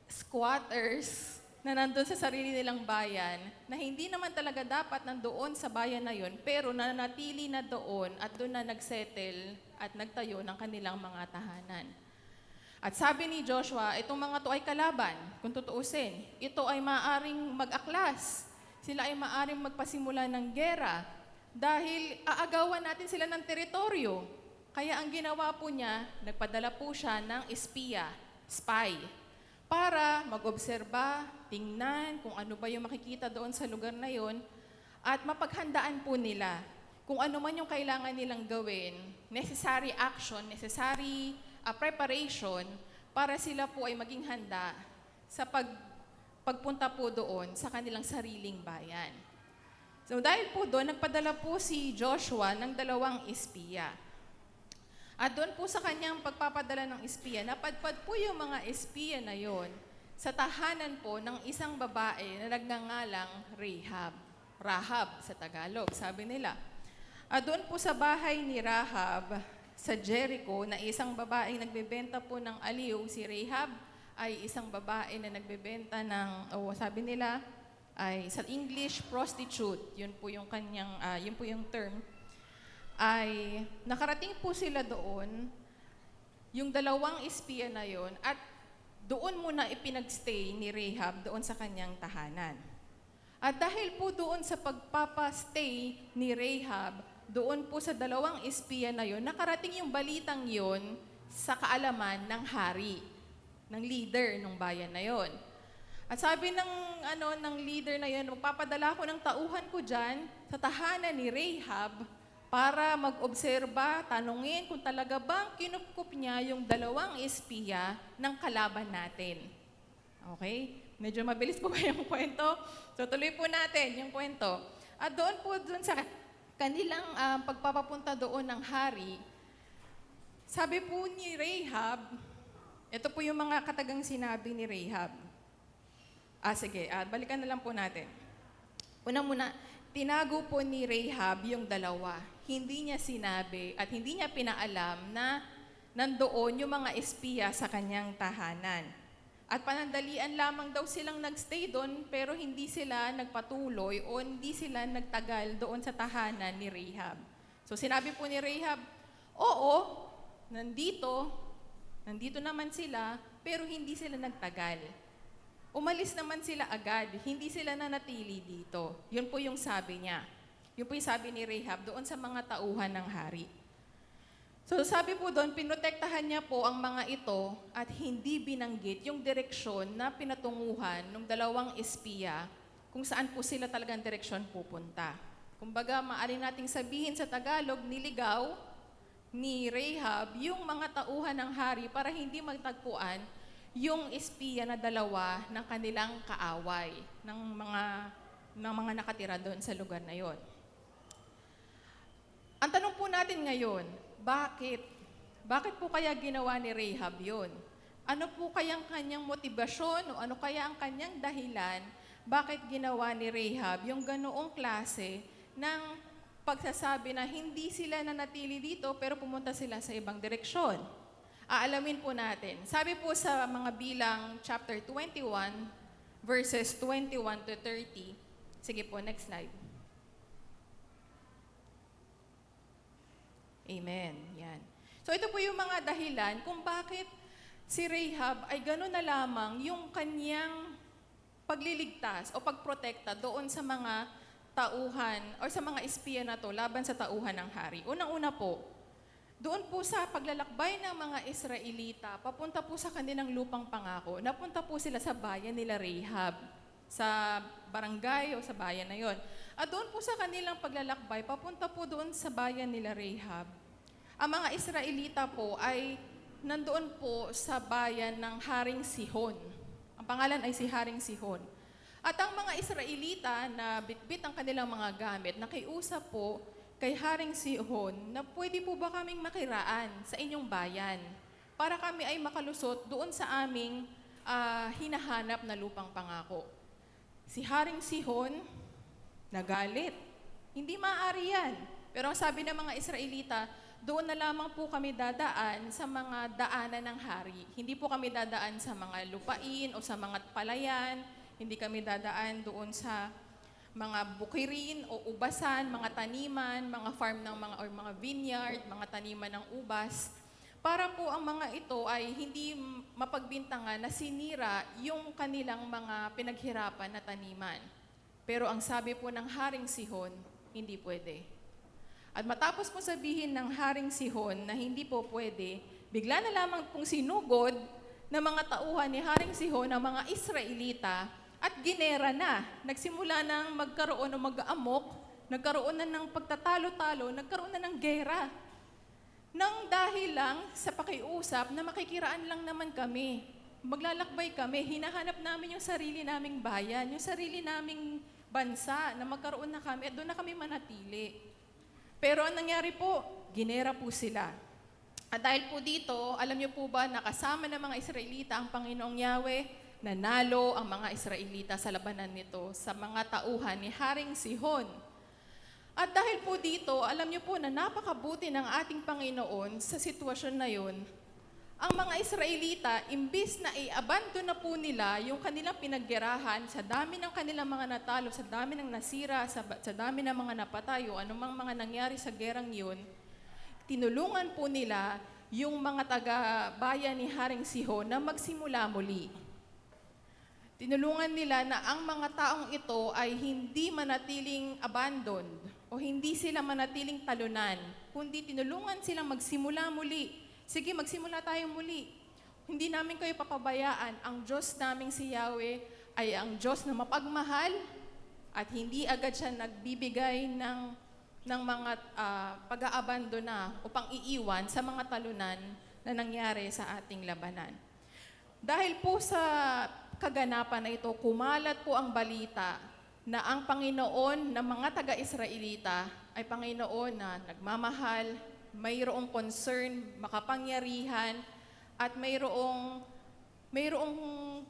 squatters na nandun sa sarili nilang bayan na hindi naman talaga dapat nandoon sa bayan na yon, pero nanatili na doon at doon na nagsettle at nagtayo ng kanilang mga tahanan. At sabi ni Joshua, itong mga to ay kalaban, kung tutuusin. Ito ay maaring mag-aklas. Sila ay maaring magpasimula ng gera dahil aagawan natin sila ng teritoryo. Kaya ang ginawa po niya, nagpadala po siya ng espiya, spy, para mag-obserba, tingnan kung ano ba yung makikita doon sa lugar na yon at mapaghandaan po nila kung ano man yung kailangan nilang gawin, necessary action, necessary preparation para sila po ay maging handa sa pagpunta po doon sa kanilang sariling bayan. So dahil po doon, nagpadala po si Joshua ng 2 espiya. At doon po sa kanyang pagpapadala ng espiya, napadpad po yung mga espiya na yon sa tahanan po ng isang babae na nagngangalang Rahab sa Tagalog, sabi nila. At doon po sa bahay ni Rahab, sa Jericho, na isang babaeng nagbebenta po ng aliw, si Rahab ay isang babae na nagbebenta ng, sabi nila, ay sa English, prostitute. Yun po yung kanyang, yun po yung term. Ay nakarating po sila doon, yung 2 espiya na yon, at doon muna ipinagstay ni Rahab doon sa kanyang tahanan. At dahil po doon sa pagpapastay ni Rahab, doon po sa 2 espiya na yon, nakarating yung balitang yon sa kaalaman ng hari, ng leader ng bayan na yon. At sabi ng leader na yon, magpapadala ko ng tauhan ko dyan sa tahanan ni Rahab para mag-obserba, tanungin kung talaga bang kinupkup niya yung 2 espiya ng kalaban natin. Okay? Medyo mabilis po ba yung kwento? So tuloy po natin yung kwento. At doon sa kanilang pagpapapunta doon ng hari, sabi po ni Rahab, ito po yung mga katagang sinabi ni Rahab. Sige, balikan na lang po natin. Una, tinago po ni Rahab yung 2. Hindi niya sinabi at hindi niya pinaalam na nandoon yung mga espiya sa kanyang tahanan. At panandalian lamang daw silang nagstay doon, pero hindi sila nagpatuloy o hindi sila nagtagal doon sa tahanan ni Rahab. So sinabi po ni Rahab, oo, nandito naman sila, pero hindi sila nagtagal. Umalis naman sila agad, hindi sila nanatili dito. Yun po yung sabi niya. Yun po yung sabi ni Rahab doon sa mga tauhan ng hari. So sabi po doon, pinotektahan niya po ang mga ito at hindi binanggit yung direksyon na pinatunguhan ng 2 espiya kung saan po sila talagang direksyon pupunta. Kumbaga, maaari nating sabihin sa Tagalog, niligaw ni Rahab yung mga tauhan ng hari para hindi magtagpuan yung espiya na 2 ng kanilang kaaway, ng mga nakatira doon sa lugar na yon. Ang tanong po natin ngayon, bakit? Bakit po kaya ginawa ni Rahab yun? Ano po kayang kanyang motibasyon o ano kaya ang kanyang dahilan bakit ginawa ni Rahab yung ganoong klase ng pagsasabi na hindi sila nanatili dito pero pumunta sila sa ibang direksyon? Aalamin po natin. Sabi po sa mga Bilang chapter 21, verses 21 to 30. Sige po, next slide. Amen. Yan. So ito po yung mga dahilan kung bakit si Rahab ay gano'n na lamang yung kanyang pagliligtas o pagprotekta doon sa mga tauhan o sa mga espiya na to laban sa tauhan ng hari. Unang-una po, doon po sa paglalakbay ng mga Israelita, papunta po sa kanilang lupang pangako, napunta po sila sa bayan nila Rahab, sa barangay o sa bayan na yon. At doon po sa kanilang paglalakbay, papunta po doon sa bayan nila Rahab. Ang mga Israelita po ay nandoon po sa bayan ng Haring Sihon. Ang pangalan ay si Haring Sihon. At ang mga Israelita na bitbit ang kanilang mga gamit, nakiusap po kay Haring Sihon na pwede po ba kaming makiraan sa inyong bayan para kami ay makalusot doon sa aming hinahanap na lupang pangako. Si Haring Sihon nagalit. Hindi maaari yan. Pero ang sabi ng mga Israelita, doon na lamang po kami dadaan sa mga daanan ng hari. Hindi po kami dadaan sa mga lupain o sa mga palayan. Hindi kami dadaan doon sa mga bukirin o ubasan, mga taniman, mga farm ng mga vineyard, mga taniman ng ubas. Para po ang mga ito ay hindi mapagbintangan na sinira yung kanilang mga pinaghirapan na taniman. Pero ang sabi po ng Haring Sihon, hindi pwede. At matapos po sabihin ng Haring Sihon na hindi po pwede, bigla na lamang pong sinugod ng mga tauhan ni Haring Sihon ng mga Israelita at ginera na. Nagsimula ng magkaroon o mag-aamok, nagkaroon na ng pagtatalo-talo, nagkaroon na ng gera. Nang dahil lang sa pakiusap na makikiraan lang naman kami, maglalakbay kami, hinahanap namin yung sarili naming bayan, yung sarili naming bansa na magkaroon na kami at doon na kami manatili. Pero ang nangyari po, ginera po sila. At dahil po dito, alam niyo po ba, nakasama ng mga Israelita ang Panginoong Yahweh, nanalo ang mga Israelita sa labanan nito sa mga tauhan ni Haring Sihon. At dahil po dito, alam niyo po na napakabuti ng ating Panginoon sa sitwasyon na yun. Ang mga Israelita, imbis na i-abandon na po nila yung kanilang pinaggerahan sa dami ng kanilang mga natalo, sa dami ng nasira, sa dami ng mga napatay o anumang mga nangyari sa gerang yun, tinulungan po nila yung mga taga-bayan ni Haring Sihon na magsimula muli. Tinulungan nila na ang mga taong ito ay hindi manatiling abandoned o hindi sila manatiling talunan, kundi tinulungan silang magsimula muli. Sige, magsimula tayo muli. Hindi namin kayo papabayaan. Ang Diyos naming si Yahweh ay ang Diyos na mapagmahal at hindi agad siya nagbibigay ng mga pag-aabandona o pang-iiwan sa mga talunan na nangyari sa ating labanan. Dahil po sa kaganapan na ito, kumalat po ang balita na ang Panginoon ng mga taga-Israelita ay Panginoon na nagmamahal, mayroong concern, makapangyarihan, at mayroong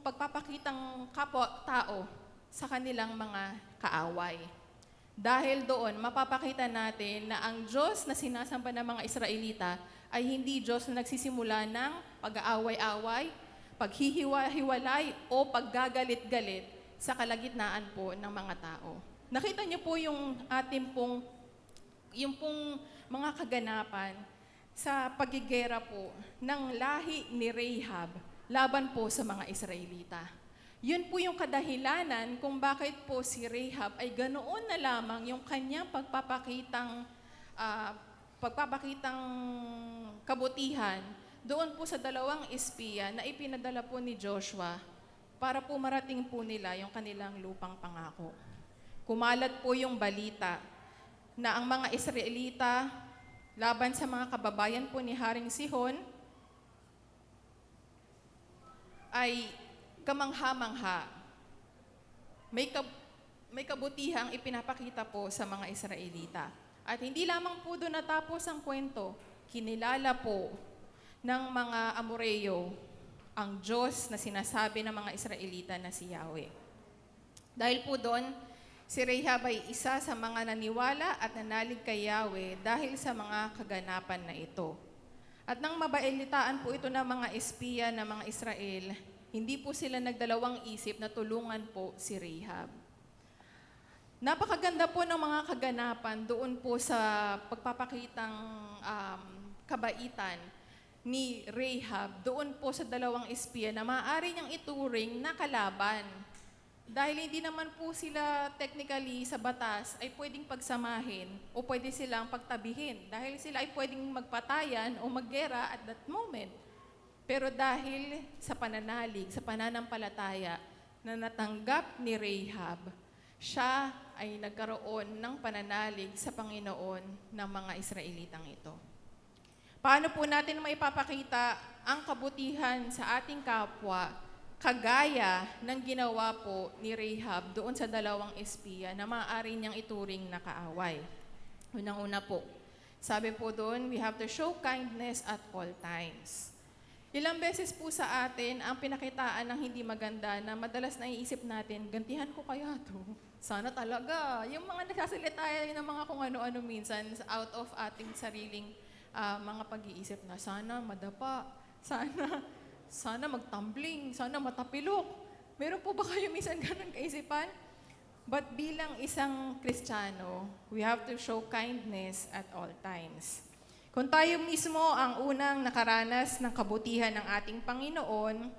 pagpapakitang kapwa-tao sa kanilang mga kaaway. Dahil doon, mapapakita natin na ang Diyos na sinasamba ng mga Israelita ay hindi Diyos na nagsisimula ng pag-aaway-away, paghihiwa-hiwalay o paggagalit-galit sa kalagitnaan po ng mga tao. Nakita niyo po yung ating pong mga kaganapan sa pagigera po ng lahi ni Rahab laban po sa mga Israelita. Yun po yung kadahilanan kung bakit po si Rahab ay ganoon na lamang yung kanyang pagpapakitang kabutihan doon po sa dalawang espiya na ipinadala po ni Joshua para po marating po nila yung kanilang lupang pangako. Kumalat po yung balita na ang mga Israelita laban sa mga kababayan po ni Haring Sihon ay kamangha-mangha. May kabutihang ipinapakita po sa mga Israelita. At hindi lamang po doon natapos ang kwento, kinilala po ng mga Amoreo ang Diyos na sinasabi ng mga Israelita na si Yahweh. Dahil po doon, si Rahab ay isa sa mga naniwala at nanalig kay Yahweh dahil sa mga kaganapan na ito. At nang mabailitaan po ito ng mga espiya ng mga Israel, hindi po sila nagdalawang isip na tulungan po si Rahab. Napakaganda po ng mga kaganapan doon po sa pagpapakitang kabaitan ni Rahab doon po sa dalawang espiya na maaari niyang ituring na kalaban. Dahil hindi naman po sila technically sa batas ay pwedeng pagsamahin o pwede silang pagtabihin dahil sila ay pwedeng magpatayan o maggera at that moment. Pero dahil sa pananalig, sa pananampalataya na natanggap ni Rahab, siya ay nagkaroon ng pananalig sa Panginoon ng mga Israelitang ito. Paano po natin maipapakita ang kabutihan sa ating kapwa kagaya ng ginawa po ni Rahab doon sa dalawang espiya na maaari niyang ituring na kaaway? Unang-una po, sabi po doon, we have to show kindness at all times. Ilang beses po sa atin ang pinakitaan ng hindi maganda na madalas naiisip natin, gantihan ko kaya to? Sana talaga. Yung mga nagsasalita ng mga kung ano-ano minsan out of ating sariling mga pag-iisip na sana madapa, sana magtumbling, sana matapilok. Meron po ba kayo minsan ganun kaisipan? But bilang isang Kristiyano, we have to show kindness at all times. Kung tayo mismo ang unang nakaranas ng kabutihan ng ating Panginoon,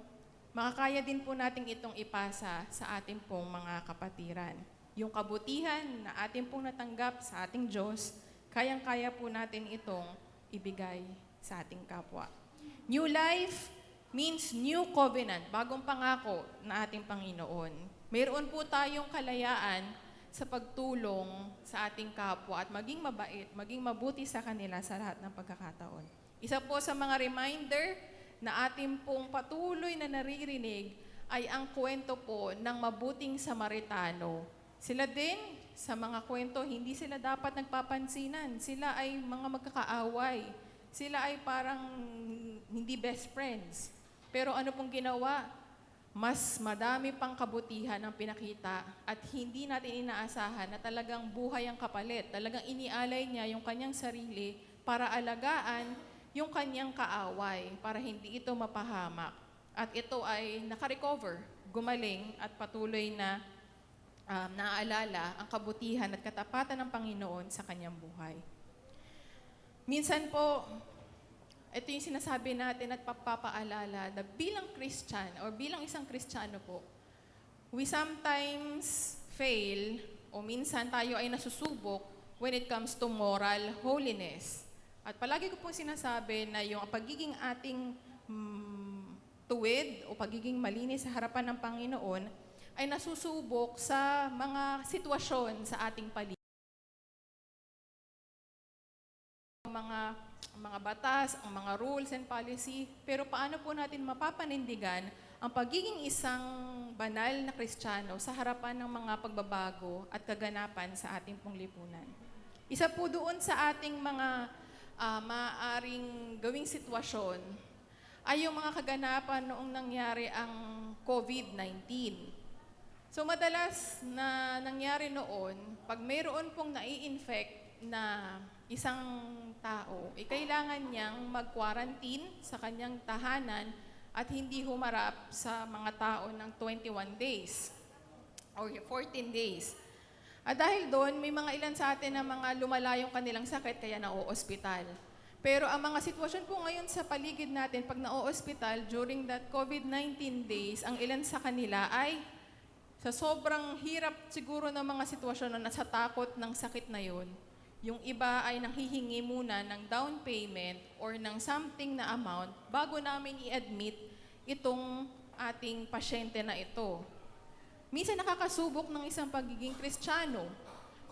makakaya din po natin itong ipasa sa ating pong mga kapatiran. Yung kabutihan na ating pong natanggap sa ating Diyos, kayang-kaya po natin itong ibigay sa ating kapwa. New life means new covenant, bagong pangako na ating Panginoon. Mayroon po tayong kalayaan sa pagtulong sa ating kapwa at maging mabait, maging mabuti sa kanila sa lahat ng pagkakataon. Isa po sa mga reminder na ating pong patuloy na naririnig ay ang kwento po ng mabuting Samaritano. Sila din, sa mga kwento, hindi sila dapat nagpapansinan. Sila ay mga magkakaaway. Sila ay parang hindi best friends. Pero ano pong ginawa? Mas madami pang kabutihan ang pinakita at hindi natin inaasahan na talagang buhay ang kapalit. Talagang inialay niya yung kanyang sarili para alagaan yung kanyang kaaway, para hindi ito mapahamak. At ito ay nakarecover, gumaling at patuloy na naaalala ang kabutihan at katapatan ng Panginoon sa kanyang buhay. Minsan po, ito yung sinasabi natin at papapaalala na bilang Christian or bilang isang Kristiyano po, we sometimes fail o minsan tayo ay nasusubok when it comes to moral holiness. At palagi ko po sinasabi na yung pagiging ating tuwid o pagiging malinis sa harapan ng Panginoon ay nasusubok sa mga sitwasyon sa ating paligid. Mga batas, ang mga rules and policy, pero paano po natin mapapanindigan ang pagiging isang banal na Kristiyano sa harapan ng mga pagbabago at kaganapan sa ating pong lipunan. Isa po doon sa ating mga maaaring gawing sitwasyon ay yung mga kaganapan noong nangyari ang COVID-19. So madalas na nangyari noon, pag mayroon pong nai-infect na isang tao, kailangan niyang mag-quarantine sa kanyang tahanan at hindi humarap sa mga tao ng 21 days or 14 days. At dahil doon, may mga ilan sa atin na mga lumala yung kanilang sakit kaya na-o-ospital. Pero ang mga sitwasyon po ngayon sa paligid natin, pag na-o-ospital during that COVID-19 days, ang ilan sa kanila ay sa sobrang hirap siguro ng mga sitwasyon na nasa takot ng sakit na yun, yung iba ay nanghihingi muna ng down payment or ng something na amount bago namin i-admit itong ating pasyente na ito. Minsan nakakasubok ng isang pagiging Kristiyano.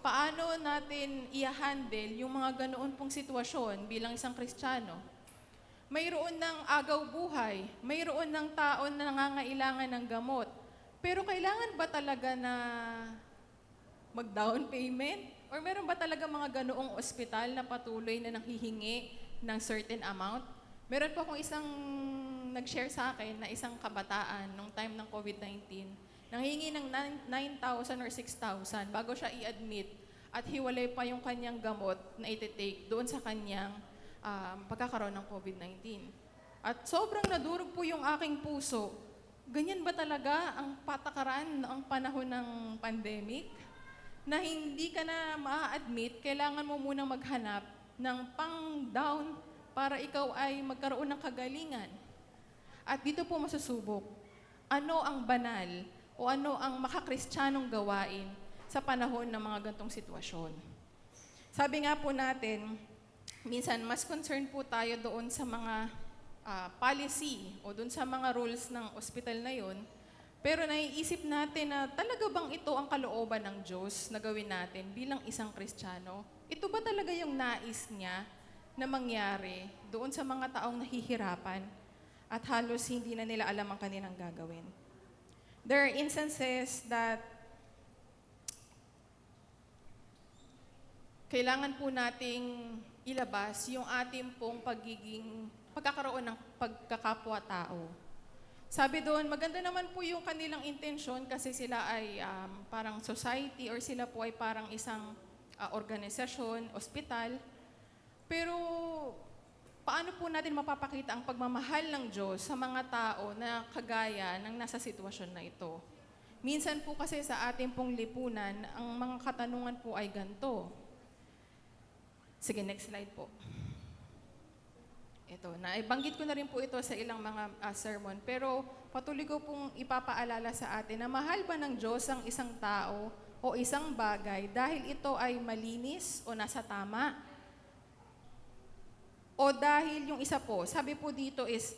Paano natin i-handle yung mga ganoon pong sitwasyon bilang isang Kristiyano? Mayroon ng agaw buhay, mayroon ng tao na nangangailangan ng gamot. Pero kailangan ba talaga na mag-down payment? Or meron ba talaga mga ganoong ospital na patuloy na nanghihingi ng certain amount? Meron po akong isang nag-share sa akin na isang kabataan nung time ng COVID-19. Nanghihingi ng 9,000 or 6,000 bago siya i-admit at hiwalay pa yung kanyang gamot na iti-take doon sa kanyang pagkakaroon ng COVID-19. At sobrang nadurog po yung aking puso. Ganyan ba talaga ang patakaran noong panahon ng pandemic? Na hindi ka na ma-admit, kailangan mo munang maghanap ng pang-down para ikaw ay magkaroon ng kagalingan. At dito po masusubok, ano ang banal o ano ang makakristyanong gawain sa panahon ng mga gantong sitwasyon. Sabi nga po natin, minsan mas concerned po tayo doon sa mga policy o doon sa mga rules ng ospital na yon. Pero naiisip natin na talaga bang ito ang kalooban ng Diyos na gawin natin bilang isang Kristiyano? Ito ba talaga yung nais niya na mangyari doon sa mga taong nahihirapan at halos hindi na nila alam ang kanilang gagawin? There are instances that kailangan po nating ilabas yung ating pong pagkakaroon ng pagkakapwa-tao. Sabi doon, maganda naman po yung kanilang intensyon kasi sila ay parang society or sila po ay parang isang organisasyon, ospital. Pero paano po natin mapapakita ang pagmamahal ng Diyos sa mga tao na kagaya ng nasa sitwasyon na ito? Minsan po kasi sa ating pong lipunan, ang mga katanungan po ay ganito. Sige, next slide po. Ito, naibanggit ko na rin po ito sa ilang mga sermon, pero patuloy ko pong ipapaalala sa atin na mahal ba ng Diyos ang isang tao o isang bagay dahil ito ay malinis o nasa tama? O dahil yung isa po, sabi po dito is,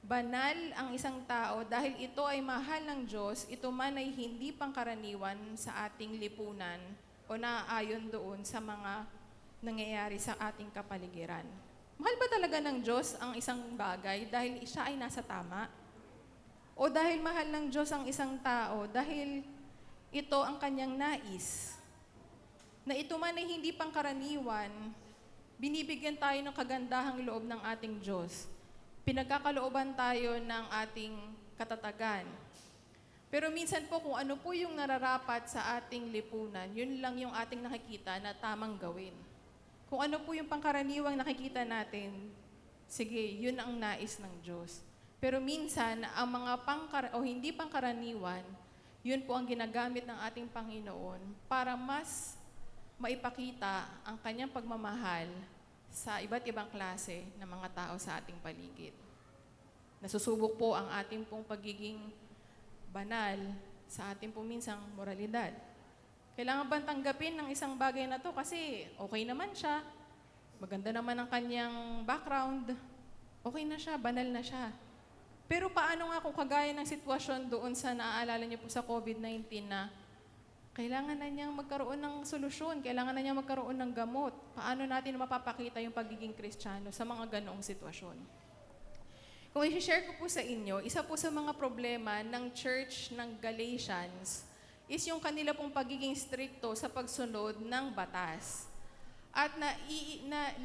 banal ang isang tao dahil ito ay mahal ng Diyos, ito man ay hindi pangkaraniwan sa ating lipunan o naaayon doon sa mga nangyayari sa ating kapaligiran. Mahal ba talaga ng Diyos ang isang bagay dahil siya ay nasa tama? O dahil mahal ng Diyos ang isang tao dahil ito ang kanyang nais? Na ito man ay hindi pangkaraniwan, binibigyan tayo ng kagandahang loob ng ating Diyos. Pinagkakalooban tayo ng ating katatagan. Pero minsan po kung ano po yung nararapat sa ating lipunan, yun lang yung ating nakikita na tamang gawin. Kung ano po yung pangkaraniwang nakikita natin, sige, yun ang nais ng Diyos. Pero minsan, ang mga hindi pangkaraniwan, yun po ang ginagamit ng ating Panginoon para mas maipakita ang kanyang pagmamahal sa iba't ibang klase ng mga tao sa ating paligid. Nasusubok po ang ating pong pagiging banal sa ating pong minsang moralidad. Kailangan bang tanggapin ng isang bagay na to kasi okay naman siya, maganda naman ang kanyang background, okay na siya, banal na siya. Pero paano nga kung kagaya ng sitwasyon doon sa naaalala niyo po sa COVID-19 na kailangan na niyang magkaroon ng solusyon, kailangan na niyang magkaroon ng gamot. Paano natin mapapakita yung pagiging Kristiyano sa mga ganoong sitwasyon? Kung i-share ko po sa inyo, isa po sa mga problema ng church ng Galatians is yung kanila pong pagiging stricto sa pagsunod ng batas. At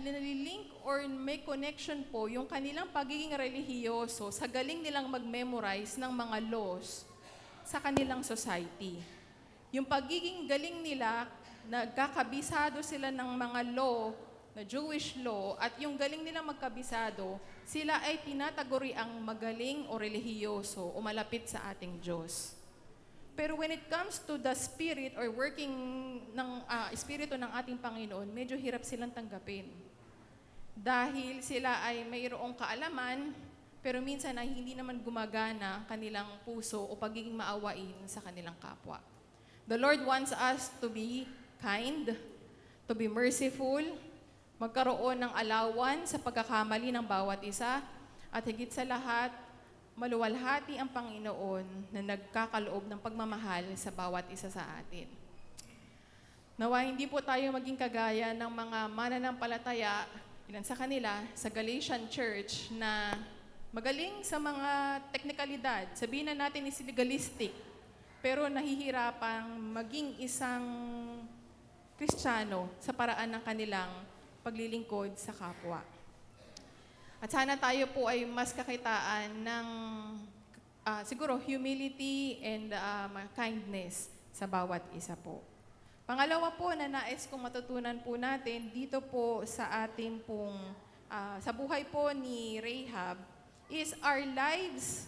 nalilink or may connection po yung kanilang pagiging relihiyoso sa galing nilang mag-memorize ng mga laws sa kanilang society. Yung pagiging galing nila, nagkakabisado sila ng mga law, na Jewish law, at yung galing nilang magkabisado, sila ay tinataguri ang magaling o relihiyoso o malapit sa ating Diyos. Pero when it comes to the spirit or working ng espiritu ng ating Panginoon, medyo hirap silang tanggapin. Dahil sila ay mayroong kaalaman, pero minsan ay hindi naman gumagana kanilang puso o pagiging maawain sa kanilang kapwa. The Lord wants us to be kind, to be merciful, magkaroon ng alawan sa pagkakamali ng bawat isa, at higit sa lahat, maluwalhati ang Panginoon na nagkakaloob ng pagmamahal sa bawat isa sa atin. Nawa hindi po tayo maging kagaya ng mga mananampalataya, ilan sa kanila, sa Galatian Church na magaling sa mga teknikalidad. Sabihin na natin is legalistic, pero nahihirapang maging isang Kristiyano sa paraan ng kanilang paglilingkod sa kapwa. At sana tayo po ay mas kakitaan ng siguro humility and kindness sa bawat isa po. Pangalawa po na nais kong matutunan po natin dito po sa ating pong sa buhay po ni Rahab is our lives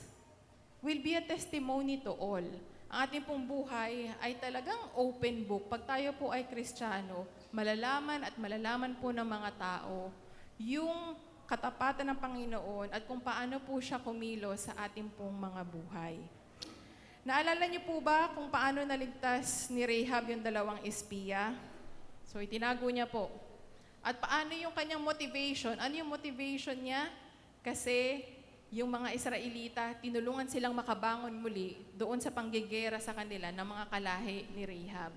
will be a testimony to all. Ang ating pong buhay ay talagang open book. Pag tayo po ay Kristiyano, malalaman at malalaman po ng mga tao yung katapatan ng Panginoon at kung paano po siya kumilos sa ating pong mga buhay. Naalala niyo po ba kung paano naligtas ni Rahab yung dalawang espiya? So, itinago niya po. At paano yung kanyang motivation? Ano yung motivation niya? Kasi yung mga Israelita, tinulungan silang makabangon muli doon sa panggigera sa kanila ng mga kalahi ni Rahab.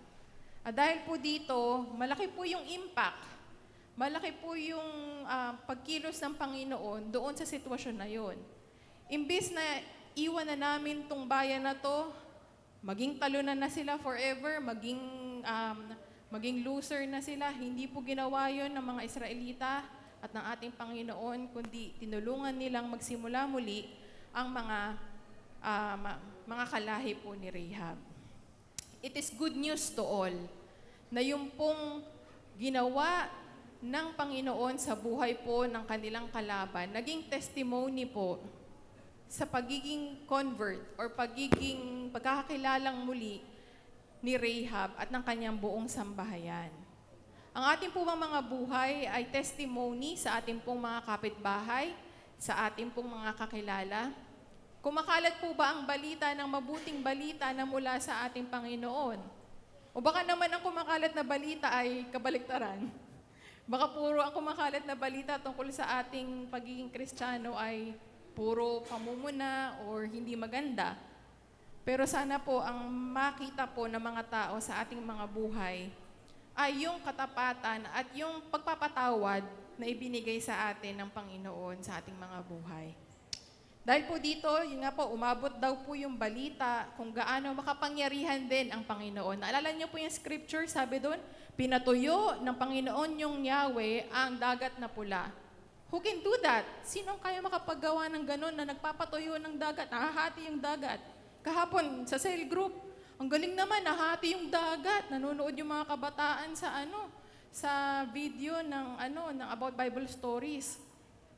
At dahil po dito, malaki po yung impact, malaki po yung pagkilos ng Panginoon doon sa sitwasyon na yon. Imbis na iwan na namin tong bayan na to, maging talunan na sila forever, maging loser na sila, hindi po ginawa yon ng mga Israelita at ng ating Panginoon, kundi tinulungan nilang magsimula muli ang mga kalahi po ni Rahab. It is good news to all na yung pong ginawa ng Panginoon sa buhay po ng kanilang kalaban, naging testimony po sa pagiging convert or pagkakakilalang muli ni Rahab at ng kanyang buong sambahayan. Ang ating po mga buhay ay testimony sa ating pong mga kapitbahay, sa ating pong mga kakilala. Kumakalat po ba ang balita ng mabuting balita na mula sa ating Panginoon? O baka naman ang kumakalat na balita ay kabaliktaran? Baka puro ang kumakalat na balita tungkol sa ating pagiging Kristiyano ay puro pamumuna or hindi maganda. Pero sana po ang makita po ng mga tao sa ating mga buhay ay yung katapatan at yung pagpapatawad na ibinigay sa atin ng Panginoon sa ating mga buhay. Dahil po dito, yun nga po, umabot daw po yung balita kung gaano makapangyarihan din ang Panginoon. Naalala niyo po yung scripture, sabi doon, pinatuyo ng Panginoon yung Yahweh ang dagat na pula. Who can do that? Sinong kaya makapagawa ng ganun na nagpapatuyo ng dagat, nahahati yung dagat? Kahapon sa cell group, ang galing naman, nahati yung dagat. Nanonood yung mga kabataan sa video ng About Bible Stories.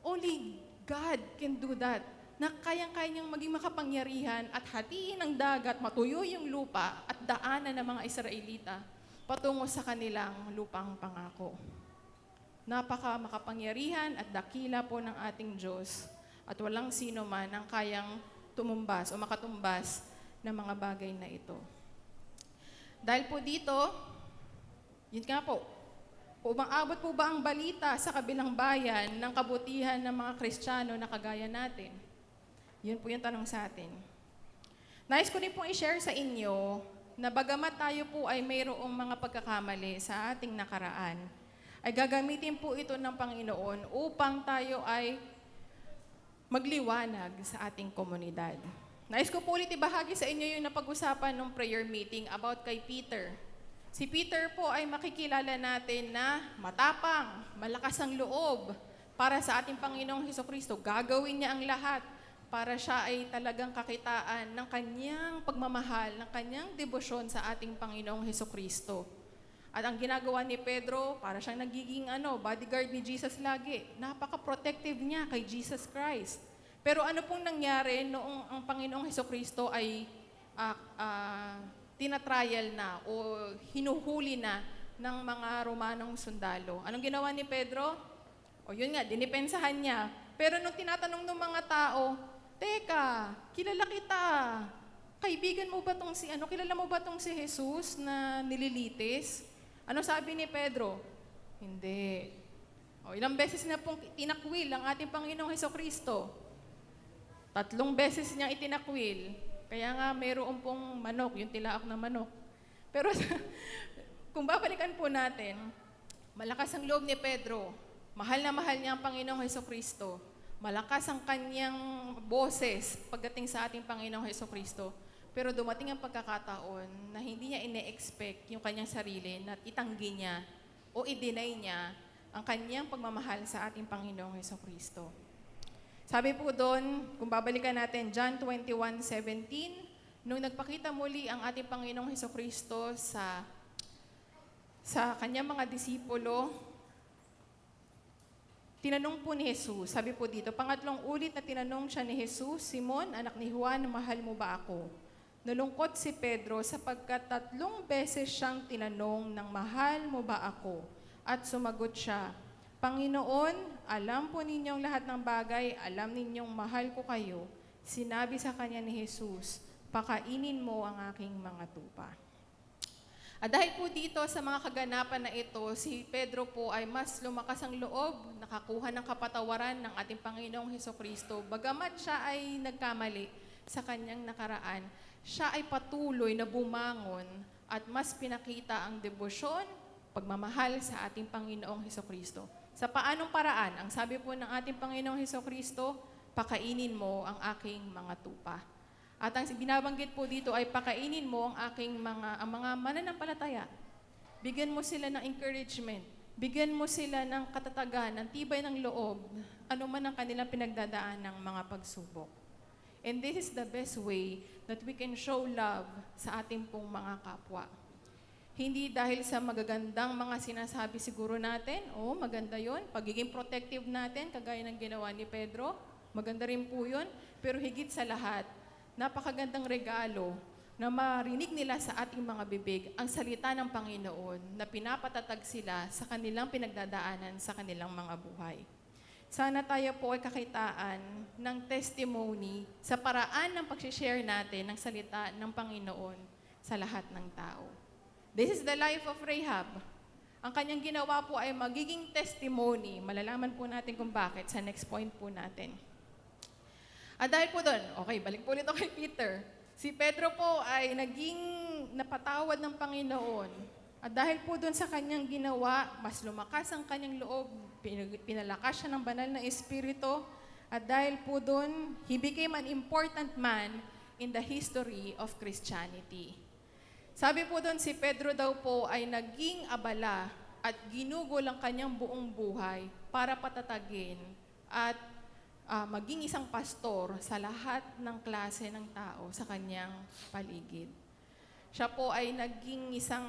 Only God can do that. Na kayang-kaya niyang maging makapangyarihan at hatiin ang dagat, matuyo yung lupa at daanan ng mga Israelita patungo sa kanilang lupang pangako. Napaka makapangyarihan at dakila po ng ating Diyos at walang sino man ang kayang tumumbas o makatumbas ng mga bagay na ito. Dahil po dito, yun nga po, umaabot po ba ang balita sa kabilang bayan ng kabutihan ng mga Kristiyano na kagaya natin? Yun po yung tanong sa atin. Nais ko rin pong i-share sa inyo na bagamat tayo po ay mayroong mga pagkakamali sa ating nakaraan, ay gagamitin po ito ng Panginoon upang tayo ay magliwanag sa ating komunidad. Nais ko po ulit ibahagi sa inyo yung napag-usapan ng prayer meeting about kay Peter. Si Peter po ay makikilala natin na matapang, malakas ang loob para sa ating Panginoong Hesukristo. Gagawin niya ang lahat para siya ay talagang kakitaan ng kanyang pagmamahal, ng kanyang debosyon sa ating Panginoong Hesukristo. At ang ginagawa ni Pedro, para siyang nagiging bodyguard ni Jesus lagi. Napaka-protective niya kay Jesus Christ. Pero ano pong nangyari noong ang Panginoong Hesukristo ay tinatrial na o hinuhuli na ng mga Romanong sundalo? Anong ginawa ni Pedro? O yun nga, dinipensahan niya. Pero nung tinatanong ng mga tao, teka, kilala kita. Kaibigan mo ba tong kilala mo ba tong si Jesus na nililitis? Ano sabi ni Pedro? Hindi. O, ilang beses na pong tinakwil ang ating Panginoong Hesukristo? 3 beses niyang itinakwil. Kaya nga mayroon pong manok, yung tilaok na manok. Pero kung babalikan po natin, malakas ang loob ni Pedro. Mahal na mahal niya ang Panginoong Hesukristo. Malakas ang kanyang boses pagdating sa ating Panginoong Hesukristo. Pero dumating ang pagkakataon na hindi niya ine-expect yung kanyang sarili na itanggi niya o i-deny niya ang kanyang pagmamahal sa ating Panginoong Hesukristo. Sabi po doon, kung babalikan natin, John 21:17, nung nagpakita muli ang ating Panginoong Hesukristo sa kanyang mga disipulo, tinanong po ni Jesus, sabi po dito, pangatlong ulit na tinanong siya ni Jesus, Simon, anak ni Juan, mahal mo ba ako? Nalungkot si Pedro sapagkat 3 beses siyang tinanong ng mahal mo ba ako? At sumagot siya, Panginoon, alam po ninyong lahat ng bagay, alam ninyong mahal ko kayo. Sinabi sa kanya ni Jesus, pakainin mo ang aking mga tupa. At dahil po dito sa mga kaganapan na ito, si Pedro po ay mas lumakas ang loob, nakakuha ng kapatawaran ng ating Panginoong Hesukristo. Bagamat siya ay nagkamali sa kanyang nakaraan, siya ay patuloy na bumangon at mas pinakita ang debosyon, pagmamahal sa ating Panginoong Hesukristo. Sa paanong paraan? Ang sabi po ng ating Panginoong Hesukristo, pakainin mo ang aking mga tupa. At ang binabanggit po dito ay pakainin mo ang mga mananampalataya. Bigyan mo sila ng encouragement. Bigyan mo sila ng katatagan, ng tibay ng loob, ano man ang kanilang pinagdadaan ng mga pagsubok. And this is the best way that we can show love sa ating pong mga kapwa. Hindi dahil sa magagandang mga sinasabi siguro natin, maganda yon, pagiging protective natin, kagaya ng ginawa ni Pedro, maganda rin po yun. Pero higit sa lahat, napakagandang regalo na marinig nila sa ating mga bibig ang salita ng Panginoon na pinapatatag sila sa kanilang pinagdadaanan sa kanilang mga buhay. Sana tayo po ay kakitaan ng testimony sa paraan ng pag-share natin ng salita ng Panginoon sa lahat ng tao. This is the life of Rahab. Ang kanyang ginawa po ay magiging testimony. Malalaman po natin kung bakit sa next point po natin. At dahil po doon, balik po ulit ako kay Peter. Si Pedro po ay naging napatawad ng Panginoon. At dahil po doon sa kanyang ginawa, mas lumakas ang kanyang loob, pinalakas siya ng banal na Espiritu. At dahil po doon, he became an important man in the history of Christianity. Sabi po doon, si Pedro daw po ay naging abala at ginugol ang kanyang buong buhay para patatagin at maging isang pastor sa lahat ng klase ng tao sa kanyang paligid. Siya po ay naging isang,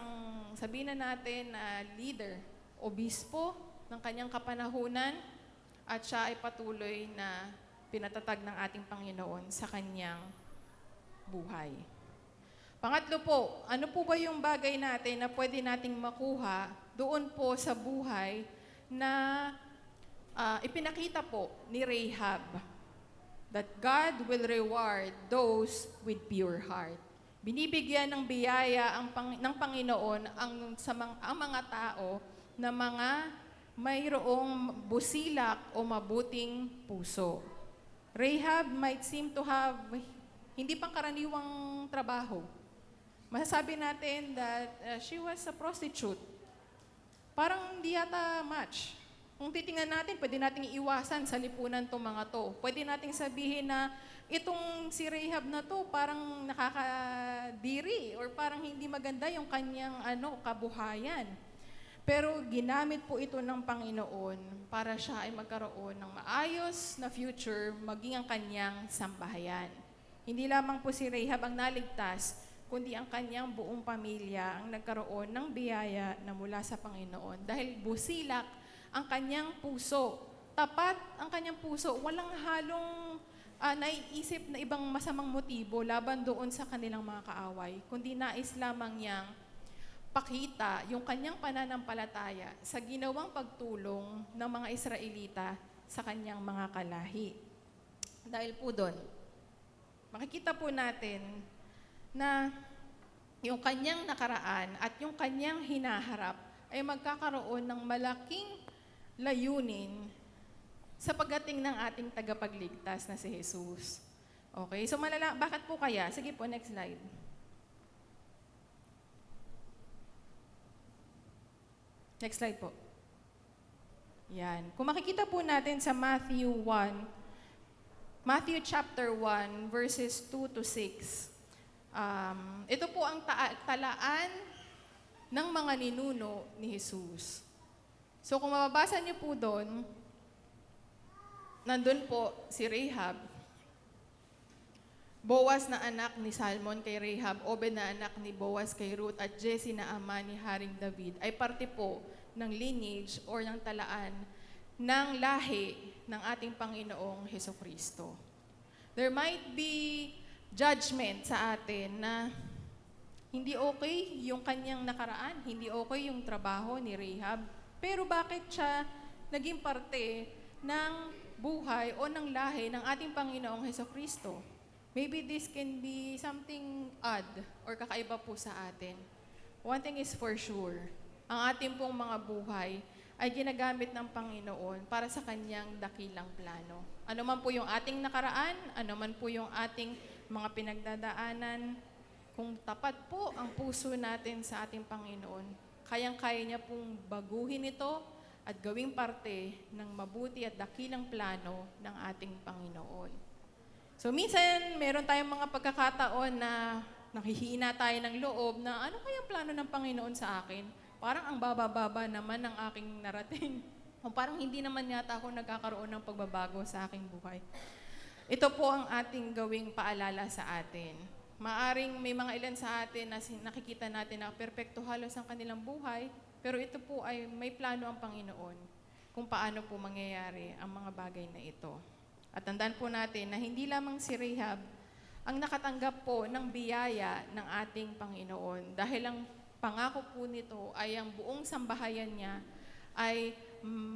sabihin na natin, leader, obispo ng kanyang kapanahunan at siya ay patuloy na pinatatag ng ating Panginoon sa kanyang buhay. Pangatlo po, ano po ba yung bagay natin na pwede nating makuha doon po sa buhay na ipinakita po ni Rahab? That God will reward those with pure heart. Binibigyan ng biyaya ng Panginoon ang mga tao na mga mayroong busilak o mabuting puso. Rahab might seem to have hindi pangkaraniwang trabaho. Masasabi natin that she was a prostitute. Parang hindi yata match. Kung titingnan natin, pwede nating iwasan sa lipunan itong mga to. Pwede nating sabihin na itong si Rahab na to parang nakakadiri or parang hindi maganda yung kanyang kabuhayan. Pero ginamit po ito ng Panginoon para siya ay magkaroon ng maayos na future maging ang kanyang sambahayan. Hindi lamang po si Rahab ang naligtas, kundi ang kanyang buong pamilya ang nagkaroon ng biyaya na mula sa Panginoon. Dahil busilak ang kanyang puso, tapat ang kanyang puso, walang halong naiisip na ibang masamang motibo laban doon sa kanilang mga kaaway, kundi nais lamang niyang pakita yung kanyang pananampalataya sa ginawang pagtulong ng mga Israelita sa kanyang mga kalahi. Dahil po doon, makikita po natin na yung kanyang nakaraan at yung kanyang hinaharap ay magkakaroon ng malaking layunin sa pagdating ng ating tagapagligtas na si Jesus. Okay, so bakit po kaya? Sige po, next slide. Next slide po. Yan. Kung makikita po natin sa Matthew chapter 1, verses 2 to 6. Ito po ang talaan ng mga ninuno ni Jesus. So kung mababasa niyo po doon, nandun po si Rahab, Boaz na anak ni Salmon kay Rahab, Obed na anak ni Boaz kay Ruth, at Jesse na ama ni Haring David, ay parte po ng lineage or ng talaan ng lahi ng ating Panginoong Hesukristo. There might be judgment sa atin na hindi okay yung kanyang nakaraan, hindi okay yung trabaho ni Rahab, pero bakit siya naging parte ng buhay o ng lahi ng ating Panginoong Hesukristo? Maybe this can be something odd or kakaiba po sa atin. One thing is for sure, ang ating pong mga buhay ay ginagamit ng Panginoon para sa kanyang dakilang plano. Ano man po yung ating nakaraan, ano man po yung ating mga pinagdadaanan, kung tapat po ang puso natin sa ating Panginoon, kayang-kaya niya pong baguhin ito at gawing parte ng mabuti at dakilang plano ng ating Panginoon. So minsan, meron tayong mga pagkakataon na naghihina tayo ng loob na ano kaya plano ng Panginoon sa akin? Parang ang baba-baba naman ng aking narating. O parang hindi naman yata ako nagkakaroon ng pagbabago sa aking buhay. Ito po ang ating gawing paalala sa atin. maaring may mga ilan sa atin na nakikita natin na perpekto halos ang kanilang buhay, pero ito po ay may plano ang Panginoon kung paano po mangyayari ang mga bagay na ito. At tandaan po natin na hindi lamang si Rahab ang nakatanggap po ng biyaya ng ating Panginoon dahil ang pangako po nito ay ang buong sambahayan niya ay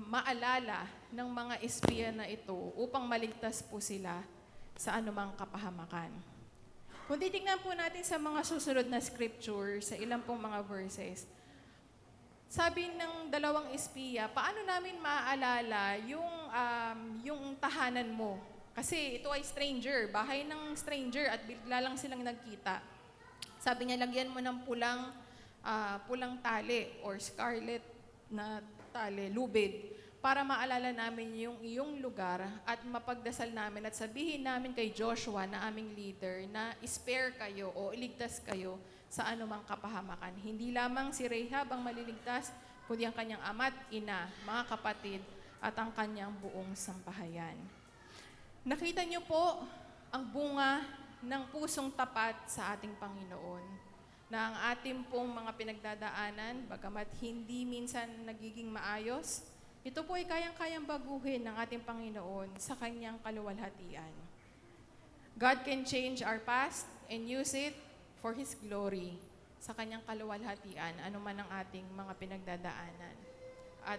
maalala ng mga espiya na ito upang maligtas po sila sa anumang kapahamakan. Kung titingnan po natin sa mga susunod na scripture, sa ilang pong mga verses, sabi ng dalawang espiya, paano namin maaalala yung tahanan mo? Kasi ito ay stranger, bahay ng stranger at bigla lang silang nagkita. Sabi niya, lagyan mo ng pulang tali or scarlet na tali, lubid, para maalala namin yung iyong lugar at mapagdasal namin at sabihin namin kay Joshua na aming leader na spare kayo o iligtas kayo sa anumang kapahamakan. Hindi lamang si Rahab ang maliligtas, kundi ang kanyang ama't ina, mga kapatid, at ang kanyang buong sambahayan. Nakita niyo po ang bunga ng pusong tapat sa ating Panginoon, na ang ating pong mga pinagdadaanan, bagamat hindi minsan nagiging maayos, ito po ay kayang-kayang baguhin ng ating Panginoon sa kanyang kaluwalhatian. God can change our past and use it for His glory sa kanyang kaluwalhatian, anuman ang ating mga pinagdadaanan. At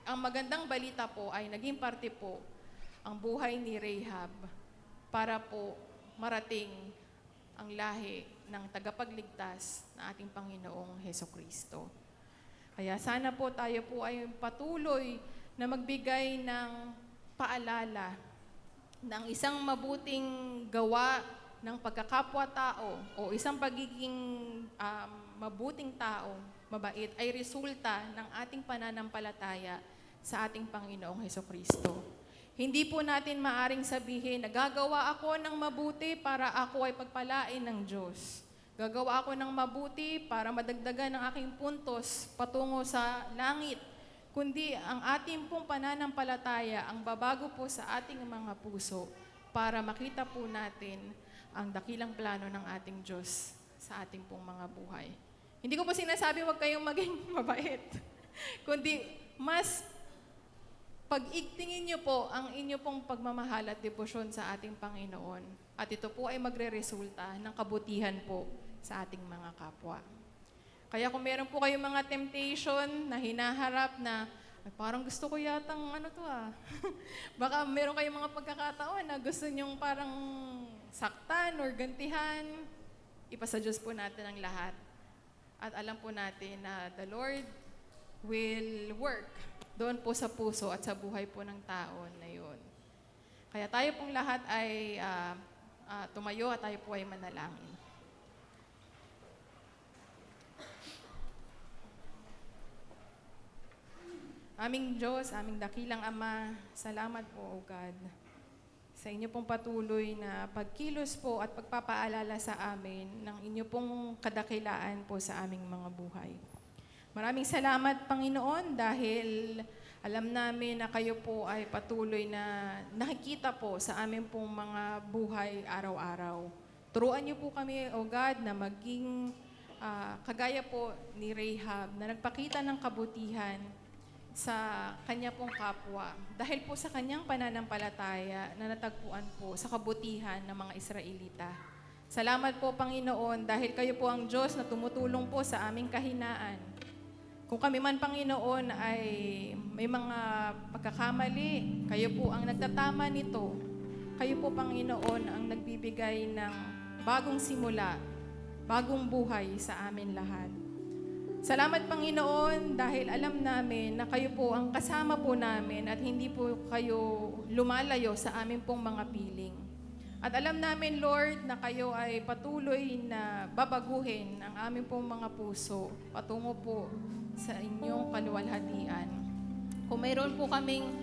ang magandang balita po ay naging parte po ang buhay ni Rahab para po marating ang lahi ng tagapagligtas na ating Panginoong Hesukristo. Kaya sana po tayo po ay patuloy na magbigay ng paalala ng isang mabuting gawa ng pagkakapwa-tao o isang pagiging mabuting tao, mabait, ay resulta ng ating pananampalataya sa ating Panginoong Hesukristo. Hindi po natin maaring sabihin, nagagawa ako ng mabuti para ako ay pagpalain ng Diyos. Gagawa ako ng mabuti para madagdagan ang aking puntos patungo sa langit. Kundi ang ating pong pananampalataya ang babago po sa ating mga puso para makita po natin ang dakilang plano ng ating Diyos sa ating pong mga buhay. Hindi ko po sinasabi huwag kayong maging mabait, kundi mas pag-igtingin niyo po ang inyo pong pagmamahal at debosyon sa ating Panginoon. At ito po ay magre-resulta ng kabutihan po sa ating mga kapwa. Kaya kung meron po kayong mga temptation na hinaharap na, ay, parang gusto ko yatang baka meron kayong mga pagkakataon na gusto nyong parang saktan or gantihan, ipasa Diyos po natin ang lahat. At alam po natin na the Lord will work doon po sa puso at sa buhay po ng tao na yun. Kaya tayo pong lahat ay tumayo at tayo po ay manalangin. Aming Diyos, aming dakilang Ama, salamat po, O God, sa inyo pong patuloy na pagkilos po at pagpapaalala sa amin ng inyo pong kadakilaan po sa aming mga buhay. Maraming salamat, Panginoon, dahil alam namin na kayo po ay patuloy na nakikita po sa amin pong mga buhay araw-araw. Turuan niyo po kami, O God, na maging kagaya po ni Rahab, na nagpakita ng kabutihan sa kanya pong kapwa. Dahil po sa kanyang pananampalataya na natagpuan po sa kabutihan ng mga Israelita. Salamat po, Panginoon, dahil kayo po ang Diyos na tumutulong po sa aming kahinaan. Kung kami man, Panginoon, ay may mga pagkakamali, kayo po ang nagtatama nito. Kayo po, Panginoon, ang nagbibigay ng bagong simula, bagong buhay sa amin lahat. Salamat, Panginoon, dahil alam namin na kayo po ang kasama po namin at hindi po kayo lumalayo sa amin pong mga piling. At alam namin, Lord, na kayo ay patuloy na babaguhin ang aming pong mga puso patungo po sa inyong kaluwalhatian. Kung mayroon po kaming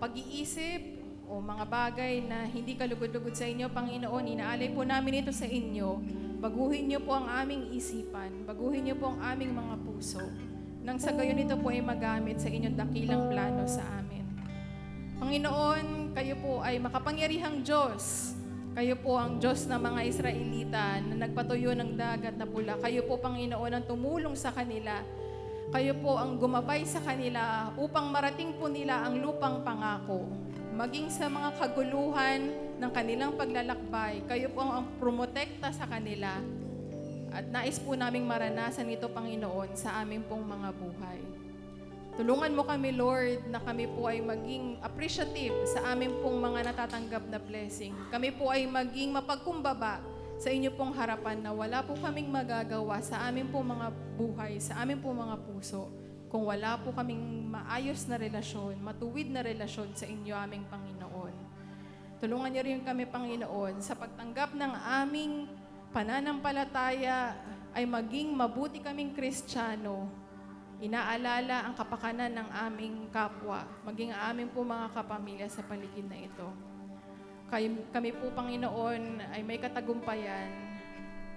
pag-iisip o mga bagay na hindi kalugod-lugod sa inyo, Panginoon, inaalay po namin ito sa inyo. Baguhin niyo po ang aming isipan, baguhin niyo po ang aming mga puso. Nang sa gayon ito po ay magamit sa inyong dakilang plano sa amin. Panginoon, kayo po ay makapangyarihang Diyos Kayo po ang Diyos ng mga Israelita na nagpatuyo ng dagat na pula. Kayo po, Panginoon, ang tumulong sa kanila. Kayo po ang gumabay sa kanila upang marating po nila ang lupang pangako. Maging sa mga kaguluhan ng kanilang paglalakbay, kayo po ang promotekta sa kanila. At nais po naming maranasan ito, Panginoon, sa aming pong mga buhay. Tulungan mo kami, Lord, na kami po ay maging appreciative sa aming pong mga natatanggap na blessing. Kami po ay maging mapagkumbaba sa inyo pong harapan na wala po kaming magagawa sa aming pong mga buhay, sa aming pong mga puso, kung wala po kaming maayos na relasyon, matuwid na relasyon sa inyo, aming Panginoon. Tulungan niyo rin kami, Panginoon, sa pagtanggap ng aming pananampalataya ay maging mabuti kaming Kristiyano. Inaalala ang kapakanan ng aming kapwa, maging aming po mga kapamilya sa paligid na ito. Kami po, Panginoon, ay may katagumpayan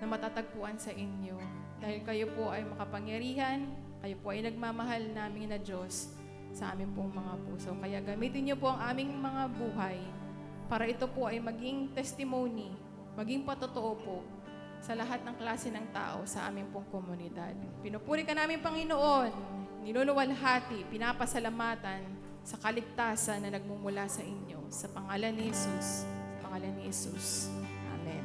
na matatagpuan sa inyo. Dahil kayo po ay makapangyarihan, kayo po ay nagmamahal namin na Diyos sa aming pong mga puso. Kaya gamitin niyo po ang aming mga buhay para ito po ay maging testimony, maging patotoo po sa lahat ng klase ng tao sa aming pong komunidad. Pinupuri ka namin, Panginoon, niluluwalhati, pinapasalamatan sa kaligtasan na nagmumula sa inyo. Sa pangalan ni Jesus. Sa pangalan ni Jesus. Amen.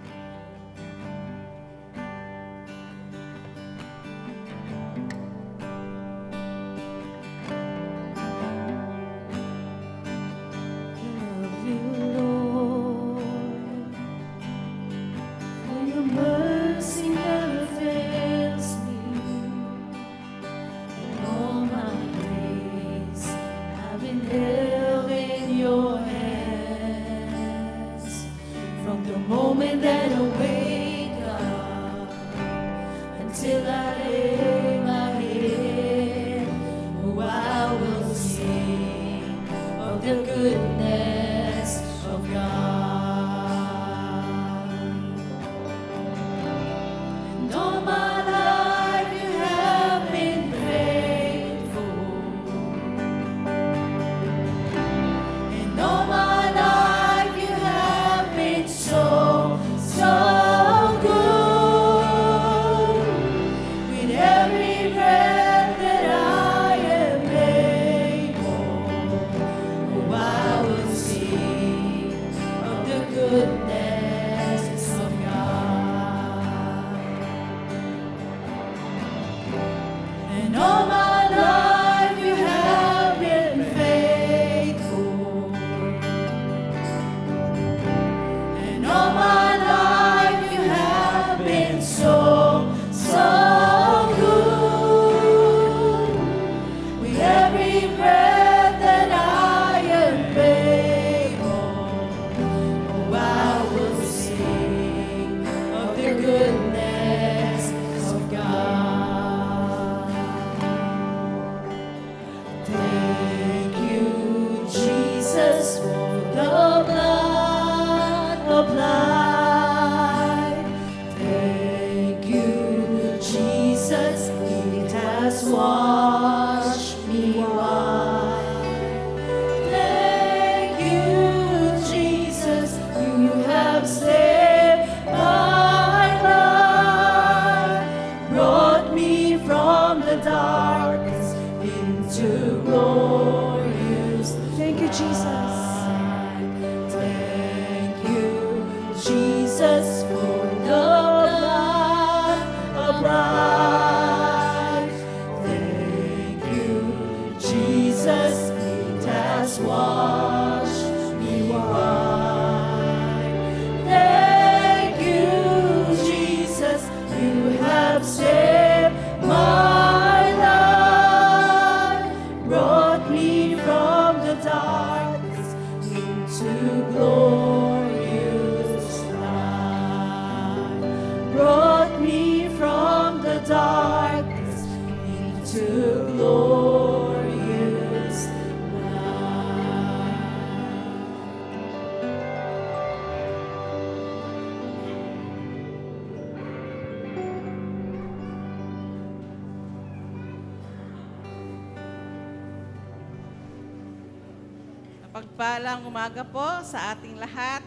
Pagpalang umaga po sa ating lahat.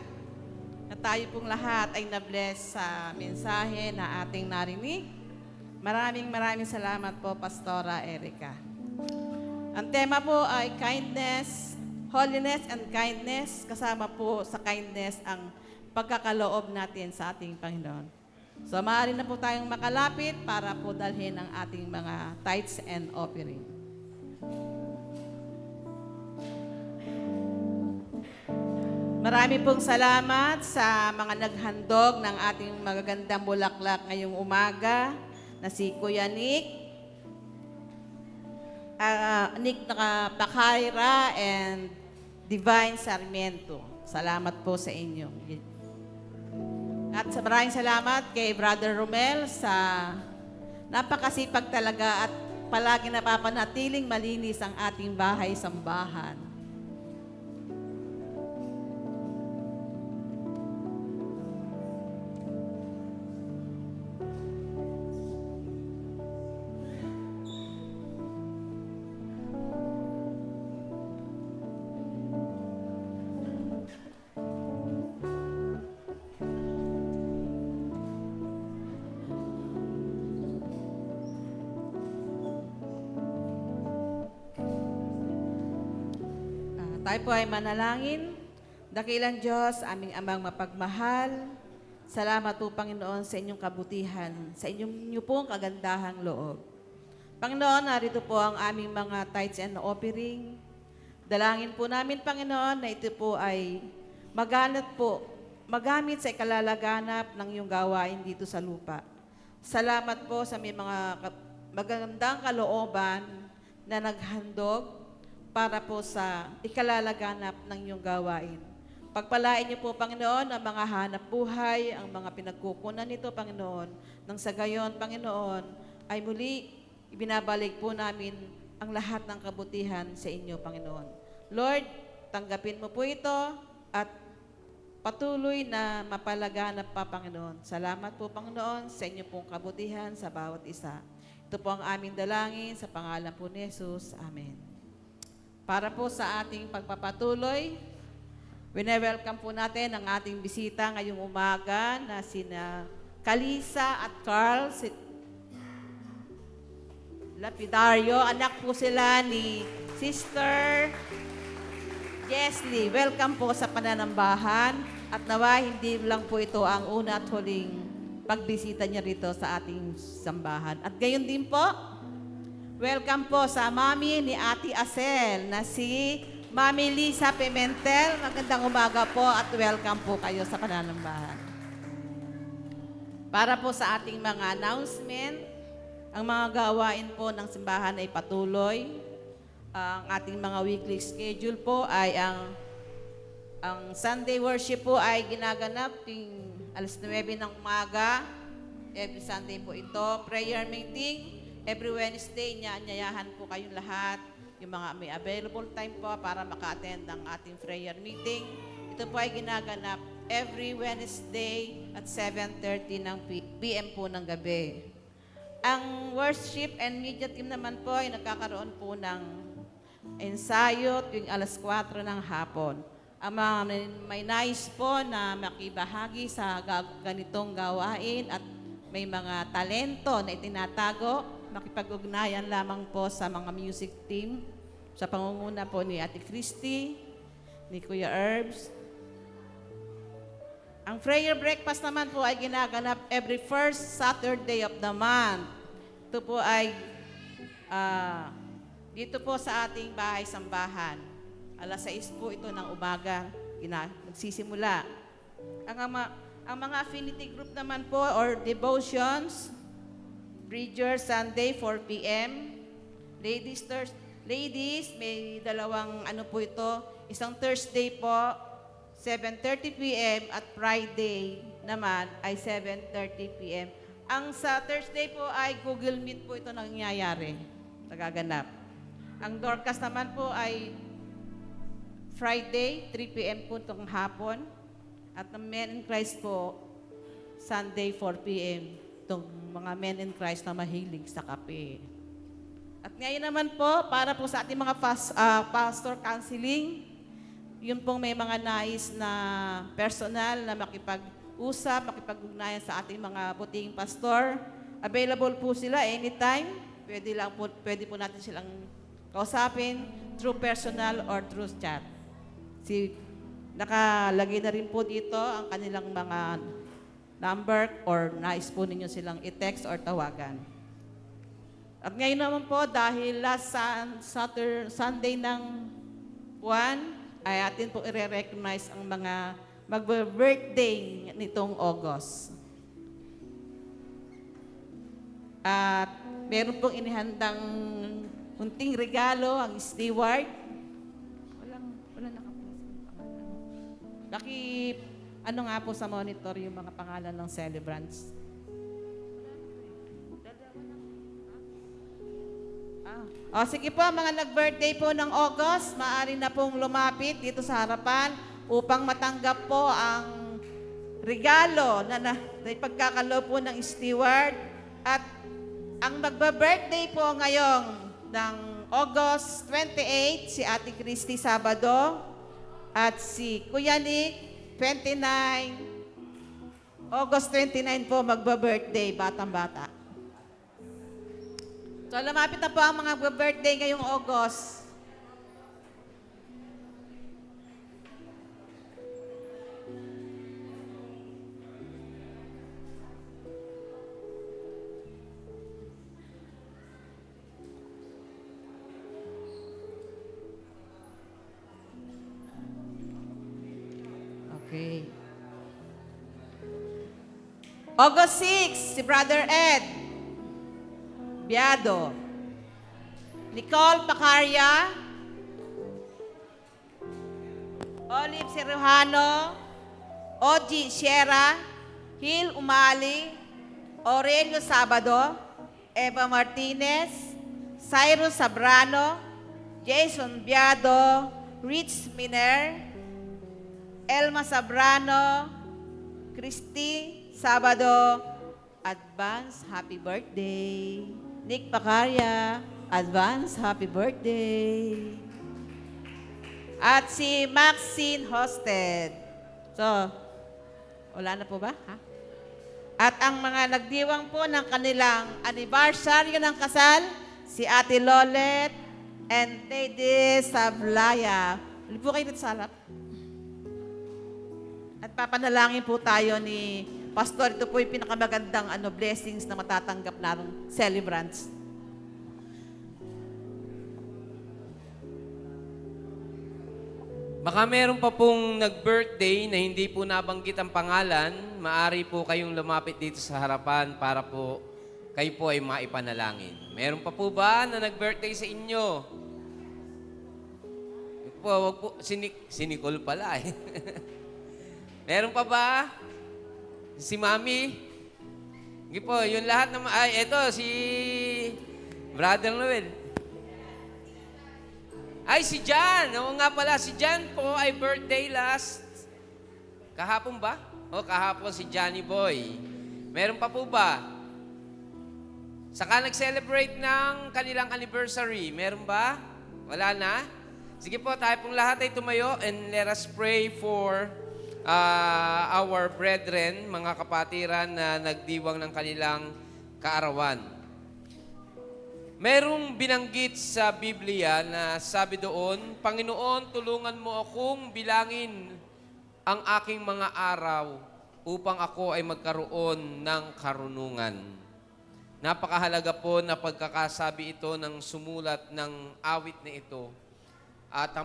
na tayo pong lahat ay na-bless sa mensahe na ating narinig. Maraming salamat po, Pastora Erica. Ang tema po ay kindness, holiness and kindness. Kasama po sa kindness ang pagkakaloob natin sa ating Panginoon. So maaari na po tayong makalapit para po dalhin ang ating mga tithes and offering. Marami pong salamat sa mga naghandog ng ating magagandang bulaklak ngayong umaga na si Kuya Nick, Pakaira and Divine Sarmiento. Salamat po sa inyo. At maraming salamat kay Brother Romel sa napakasipag talaga at palagi napapanatiling malinis ang ating bahay-sambahan. Tayo po ay manalangin. Dakilang Diyos, aming amang mapagmahal, salamat po, Panginoon, sa inyong kabutihan, sa inyong pong kagandahang loob. Panginoon, narito po ang aming mga tithes and offering. Dalangin po namin, Panginoon, na ito po ay magamit sa ikalalaganap ng iyong gawain dito sa lupa. Salamat po sa may mga magandang kalooban na naghandog para po sa ikalalaganap ng iyong gawain. Pagpalain niyo po, Panginoon, ang mga hanap buhay, ang mga pinagkukunan nito, Panginoon, nang sa gayon, Panginoon, ay muli ibinabalik po namin ang lahat ng kabutihan sa inyo, Panginoon. Lord, tanggapin mo po ito at patuloy na mapalaganap pa, Panginoon. Salamat po, Panginoon, sa inyo pong kabutihan sa bawat isa. Ito po ang aming dalangin sa pangalan po ni Jesus. Amen. Para po sa ating pagpapatuloy, wine-welcome po natin ang ating bisita ngayong umaga na sina Kalisa at Carl Lapidario. Anak po sila ni Sister Jesly. Welcome po sa pananambahan at nawa hindi lang po ito ang una at huling pagbisita niya rito sa ating sambahan. At gayon din po, welcome po sa mami ni Ate Asel na si Mami Lisa Pimentel. Magandang umaga po at welcome po kayo sa pananambahan. Para po sa ating mga announcement, ang mga gawain po ng simbahan ay patuloy. Ang ating mga weekly schedule po ay ang Sunday worship po ay ginaganap tuwing alas 9 ng umaga. Every Sunday po ito. Prayer meeting. Every Wednesday, anyayahan po kayong lahat, yung mga may available time po para maka-attend ang ating prayer meeting. Ito po ay ginaganap every Wednesday at 7:30 ng PM po ng gabi. Ang worship and media team naman po ay nagkakaroon po ng ensayo tuwing alas 4 ng hapon. Ang mga may nais po na makibahagi sa ganitong gawain at may mga talento na itinatago, makipag-ugnayan lamang po sa mga music team sa pangunguna po ni Ate Christy, ni Kuya Herbs. Ang prayer breakfast naman po ay ginaganap every first Saturday of the month. Ito po ay dito po sa ating bahay-sambahan. Alas 6 po ito ng umaga magsisimula. Ang mga affinity group naman po or devotions, Bridger Sunday 4 p.m. Ladies, may dalawang po ito. Isang Thursday po, 7:30 p.m. at Friday naman ay 7:30 p.m. Ang sa Thursday po ay Google Meet po ito nangyayari. Nagaganap. Ang Dorcas naman po ay Friday, 3 p.m. po itong hapon. At ang Men in Christ po, Sunday, 4 p.m. Itong mga Men in Christ na mahilig sa kape. At ngayon naman po, para po sa ating mga pastor counseling, yun pong may mga nais na personal na makipag-usap, makipag-ugnayan sa ating mga puting pastor, available po sila anytime. Pwede po natin silang kausapin through personal or through chat. Nakalagay na rin po dito ang kanilang mga number or nais po ninyo silang i-text or tawagan. At ngayon naman po, dahil last Sunday ng buwan, ay atin po i-recognize ang mga mag-birthday nitong August. At meron pong inihandang munting regalo ang steward. Walang nakapost ng pangalan. Ano nga po sa monitor yung mga pangalan ng celebrants? Sige po, mga nag-birthday po ng August, maaari na pong lumapit dito sa harapan upang matanggap po ang regalo na ipagkakaloob po ng steward. At ang magba-birthday po ngayong ng August 28, si Ate Christy Sabado at si Kuya Nick, 29. August 29 po magba-birthday, batang-bata. So, lumapit na po ang mga birthday ngayong August. Okay. August 6, si Brother Ed Biado, Nicole Pacarya, Olive Cirujano, Oji Sierra, Hil Umali, Aurelio Sabado, Eva Martinez, Cyrus Sabrano, Jason Biado, Rich Miner, Elma Sabrano, Christy Sabado, advance happy birthday. Nick Pacarya, advance happy birthday. At si Maxine Hosted. So, wala na po ba? Ha? At ang mga nagdiwang po ng kanilang anibersaryo ng kasal, si Ate Lolet and Tede Sablaya. Hindi po kayo dito sa harap. At papanalangin po tayo ni Pastor. Ito po yung pinakamagandang blessings na matatanggap ng celebrants. Baka meron pa pong nag-birthday na hindi po nabanggit ang pangalan, maaari po kayong lumapit dito sa harapan para po kayo po ay maipanalangin. Meron pa po ba na nag-birthday sa inyo? Wag po, si Nicole pala eh. Meron pa ba? Si Mami? Sige po, yung lahat naman, eto, si Brother Noel. Ay, si Jan. Oo nga pala, si Jan po ay birthday kahapon ba? Kahapon si Johnny Boy. Meron pa po ba? Saka nag-celebrate ng kanilang anniversary. Meron ba? Wala na? Sige po, tayo pong lahat ay tumayo and let us pray for our brethren, mga kapatiran na nagdiwang ng kanilang kaarawan. Merong binanggit sa Biblia na sabi doon, Panginoon, tulungan mo akong bilangin ang aking mga araw upang ako ay magkaroon ng karunungan. Napakahalaga po na pagkakasabi ito ng sumulat ng awit na ito. At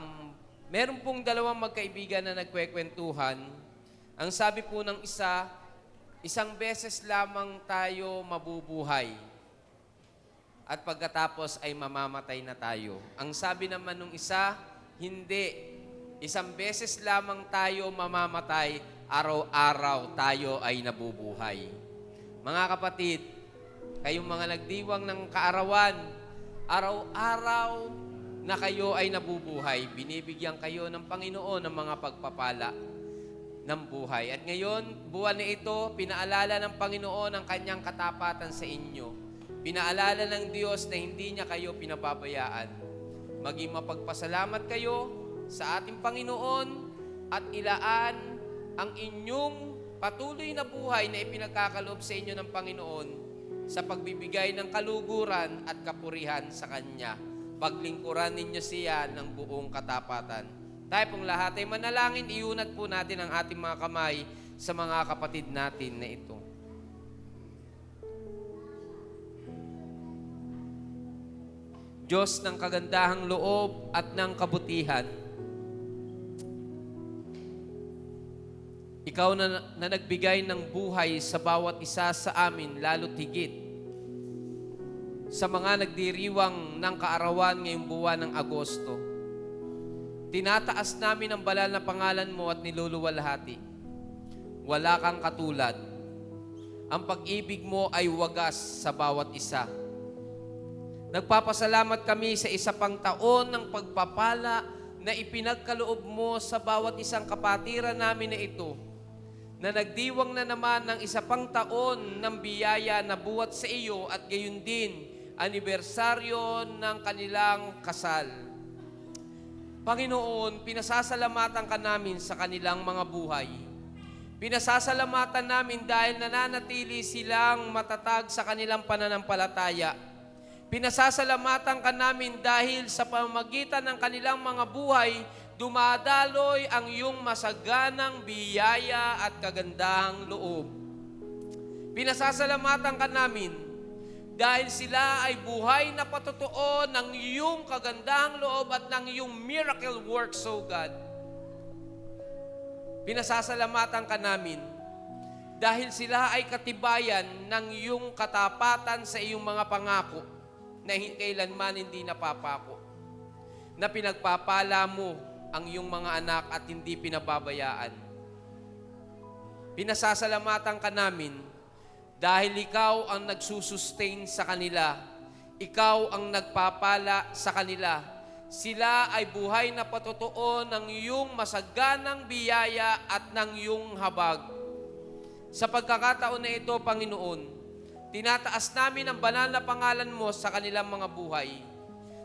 meron pong dalawang magkaibigan na nagkwekwentuhan. Ang sabi po ng isang beses lamang tayo mabubuhay. At pagkatapos ay mamamatay na tayo. Ang sabi naman ng isa, hindi. Isang beses lamang tayo mamamatay, araw-araw tayo ay nabubuhay. Mga kapatid, kayong mga nagdiwang ng kaarawan, araw-araw na kayo ay nabubuhay, binibigyan kayo ng Panginoon ng mga pagpapala ng buhay. At ngayon, buwan na ito, pinaalala ng Panginoon ang kanyang katapatan sa inyo. Pinaalala ng Diyos na hindi niya kayo pinababayaan. Maging mapagpasalamat kayo sa ating Panginoon at ilaan ang inyong patuloy na buhay na ipinagkakaloob sa inyo ng Panginoon sa pagbibigay ng kaluguran at kapurihan sa Kanya. Paglingkuran ninyo siya ng buong katapatan. Tayo pong lahat ay manalangin, iunat po natin ang ating mga kamay sa mga kapatid natin na ito. Diyos ng kagandahang loob at ng kabutihan, Ikaw na nagbigay ng buhay sa bawat isa sa amin, lalo't higit sa mga nagdiriwang ng kaarawan ngayong buwan ng Agosto. Tinataas namin ang banal na pangalan mo at niluluwalhati. Wala kang katulad. Ang pag-ibig mo ay wagas sa bawat isa. Nagpapasalamat kami sa isa pang taon ng pagpapala na ipinagkaloob mo sa bawat isang kapatiran namin na ito, na nagdiwang na naman ng isa pang taon ng biyaya na buwat sa iyo at gayon din anibersaryo ng kanilang kasal. Panginoon, pinasasalamatan ka namin sa kanilang mga buhay. Pinasasalamatan namin dahil nananatili silang matatag sa kanilang pananampalataya. Pinasasalamatan ka namin dahil sa pamamagitan ng kanilang mga buhay, dumadaloy ang iyong masaganang biyaya at kagandahang loob. Pinasasalamatan ka namin dahil sila ay buhay na patotoo ng iyong kagandahang loob at ng iyong miracle works, O God. Pinasasalamatan ka namin dahil sila ay katibayan ng iyong katapatan sa iyong mga pangako na kailanman hindi napapako, na pinagpapala mo ang iyong mga anak at hindi pinababayaan. Pinasasalamatan ka namin dahil ikaw ang nagsusustain sa kanila, ikaw ang nagpapala sa kanila. Sila ay buhay na patotoo ng iyong masaganang biyaya at ng iyong habag. Sa pagkakataon na ito, Panginoon, tinataas namin ang banal na pangalan mo sa kanilang mga buhay.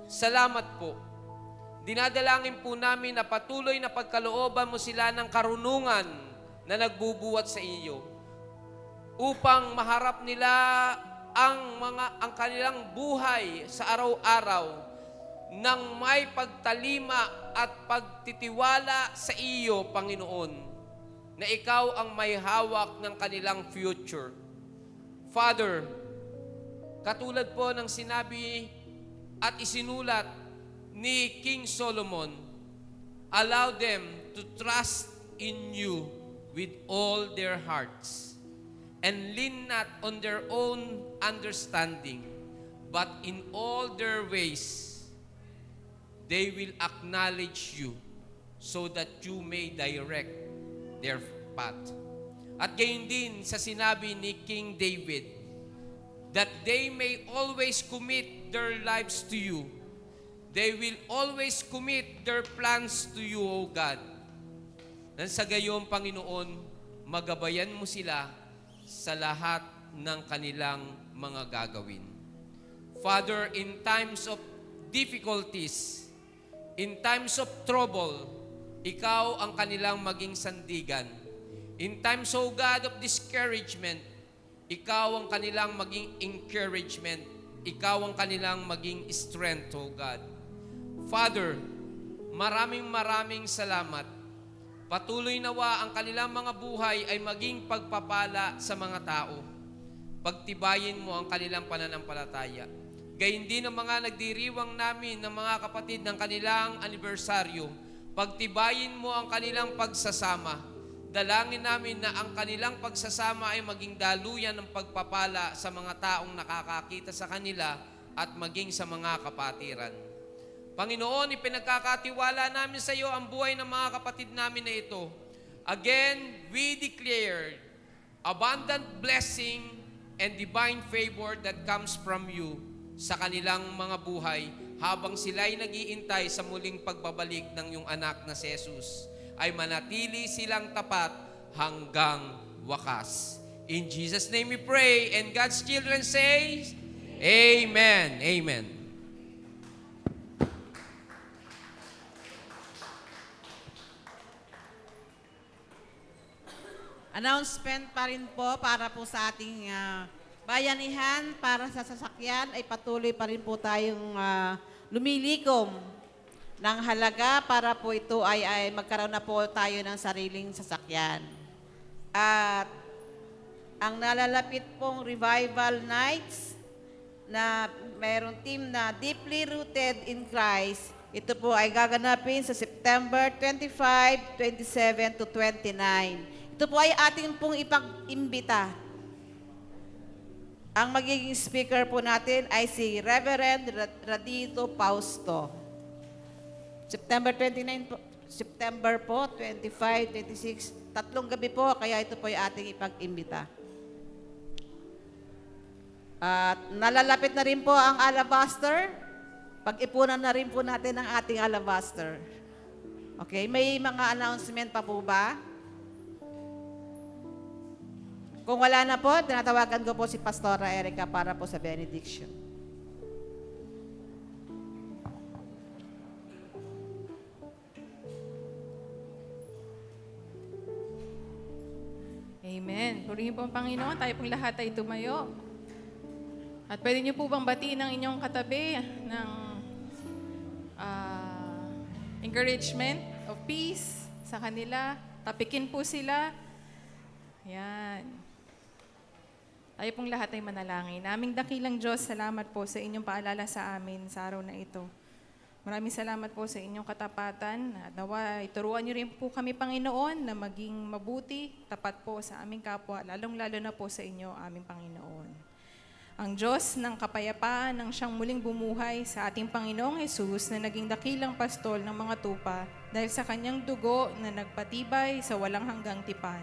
Salamat po. Dinadalangin po namin na patuloy na pagkalooban mo sila ng karunungan na nagbubuwat sa iyo, upang maharap nila ang kanilang buhay sa araw-araw ng may pagtalima at pagtitiwala sa iyo, Panginoon, na ikaw ang may hawak ng kanilang future. Father, katulad po ng sinabi at isinulat ni King Solomon, allow them to trust in you with all their hearts and lean not on their own understanding, but in all their ways they will acknowledge you so that you may direct their path. At gayon din sa sinabi ni King David, that they may always commit their lives to you. They will always commit their plans to you, O God. Nang sa gayon, Panginoon, magabayan mo sila sa lahat ng kanilang mga gagawin. Father, in times of difficulties, in times of trouble, ikaw ang kanilang maging sandigan. In times, O God, of discouragement, ikaw ang kanilang maging encouragement. Ikaw ang kanilang maging strength, O God. Father, maraming salamat. Patuloy nawa ang kanilang mga buhay ay maging pagpapala sa mga tao. Pagtibayin mo ang kanilang pananampalataya. Gayun din ang mga nagdiriwang namin ng mga kapatid ng kanilang anibersaryo. Pagtibayin mo ang kanilang pagsasama. Dalangin namin na ang kanilang pagsasama ay maging daluyan ng pagpapala sa mga taong nakakakita sa kanila at maging sa mga kapatiran. Panginoon, ipinagkakatiwala namin sa iyo ang buhay ng mga kapatid namin na ito. Again, we declare abundant blessing and divine favor that comes from you sa kanilang mga buhay habang sila'y nag-iintay sa muling pagbabalik ng iyong anak na si Jesus, ay manatili silang tapat hanggang wakas. In Jesus' name we pray, and God's children say, Amen. Amen. announcement pa rin po para po sa ating bayanihan, para sa sasakyan ay patuloy pa rin po tayong lumilikom ng halaga para po ito ay magkaroon na po tayo ng sariling sasakyan. At ang nalalapit pong Revival Nights na mayroong team na Deeply Rooted in Christ, ito po ay gaganapin sa September 25, 27 to 29. Ito po ay ating pong ipag-imbita. Ang magiging speaker po natin ay si Reverend Radito Fausto. September 29 po, September po, 25, 26, 3 gabi po, kaya ito po ay ating ipag-imbita. At nalalapit na rin po ang alabaster. Pag-ipunan na rin po natin ang ating alabaster. Okay, may mga announcement pa po ba? Kung wala na po, tinatawagan ko po si Pastora Erica para po sa benediction. Amen. Purihin po ang Panginoon. Tayo pong lahat ay tumayo. At pwede niyo po bang batiin ang inyong katabi ng encouragement of peace sa kanila? Tapikin po sila. Yan. Tayo pong lahat ay manalangin. Aming dakilang Diyos, salamat po sa inyong paalala sa amin sa araw na ito. Maraming salamat po sa inyong katapatan. At nawa, ituruan niyo rin po kami, Panginoon, na maging mabuti, tapat po sa aming kapwa, lalong-lalo na po sa inyo, aming Panginoon. Ang Diyos ng kapayapaan ang siyang muling bumuhay sa ating Panginoong Jesus na naging dakilang pastol ng mga tupa dahil sa kanyang dugo na nagpatibay sa walang hanggang tipan.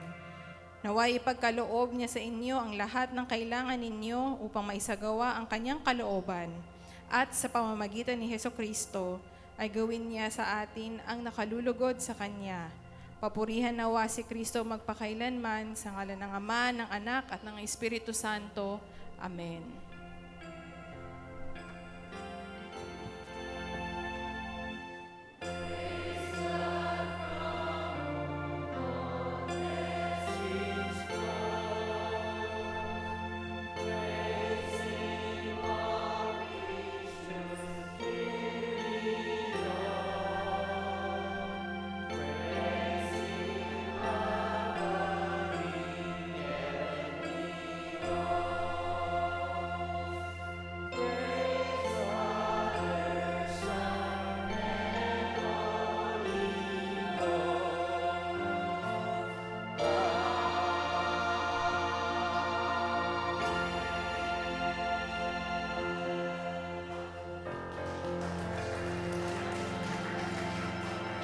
Naway ipagkaloob niya sa inyo ang lahat ng kailangan ninyo upang maisagawa ang kanyang kalooban at sa pamamagitan ni Hesukristo ay gawin niya sa atin ang nakalulugod sa kanya. Papurihan nawa si Kristo magpakailanman sa ngalan ng Ama, ng Anak at ng Espiritu Santo. Amen.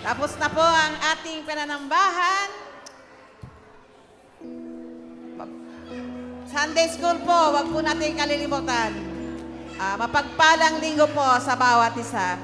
Tapos na po ang ating pananambahan. Sunday school po, wag po natin kalilimutan. Mapagpalang linggo po sa bawat isa.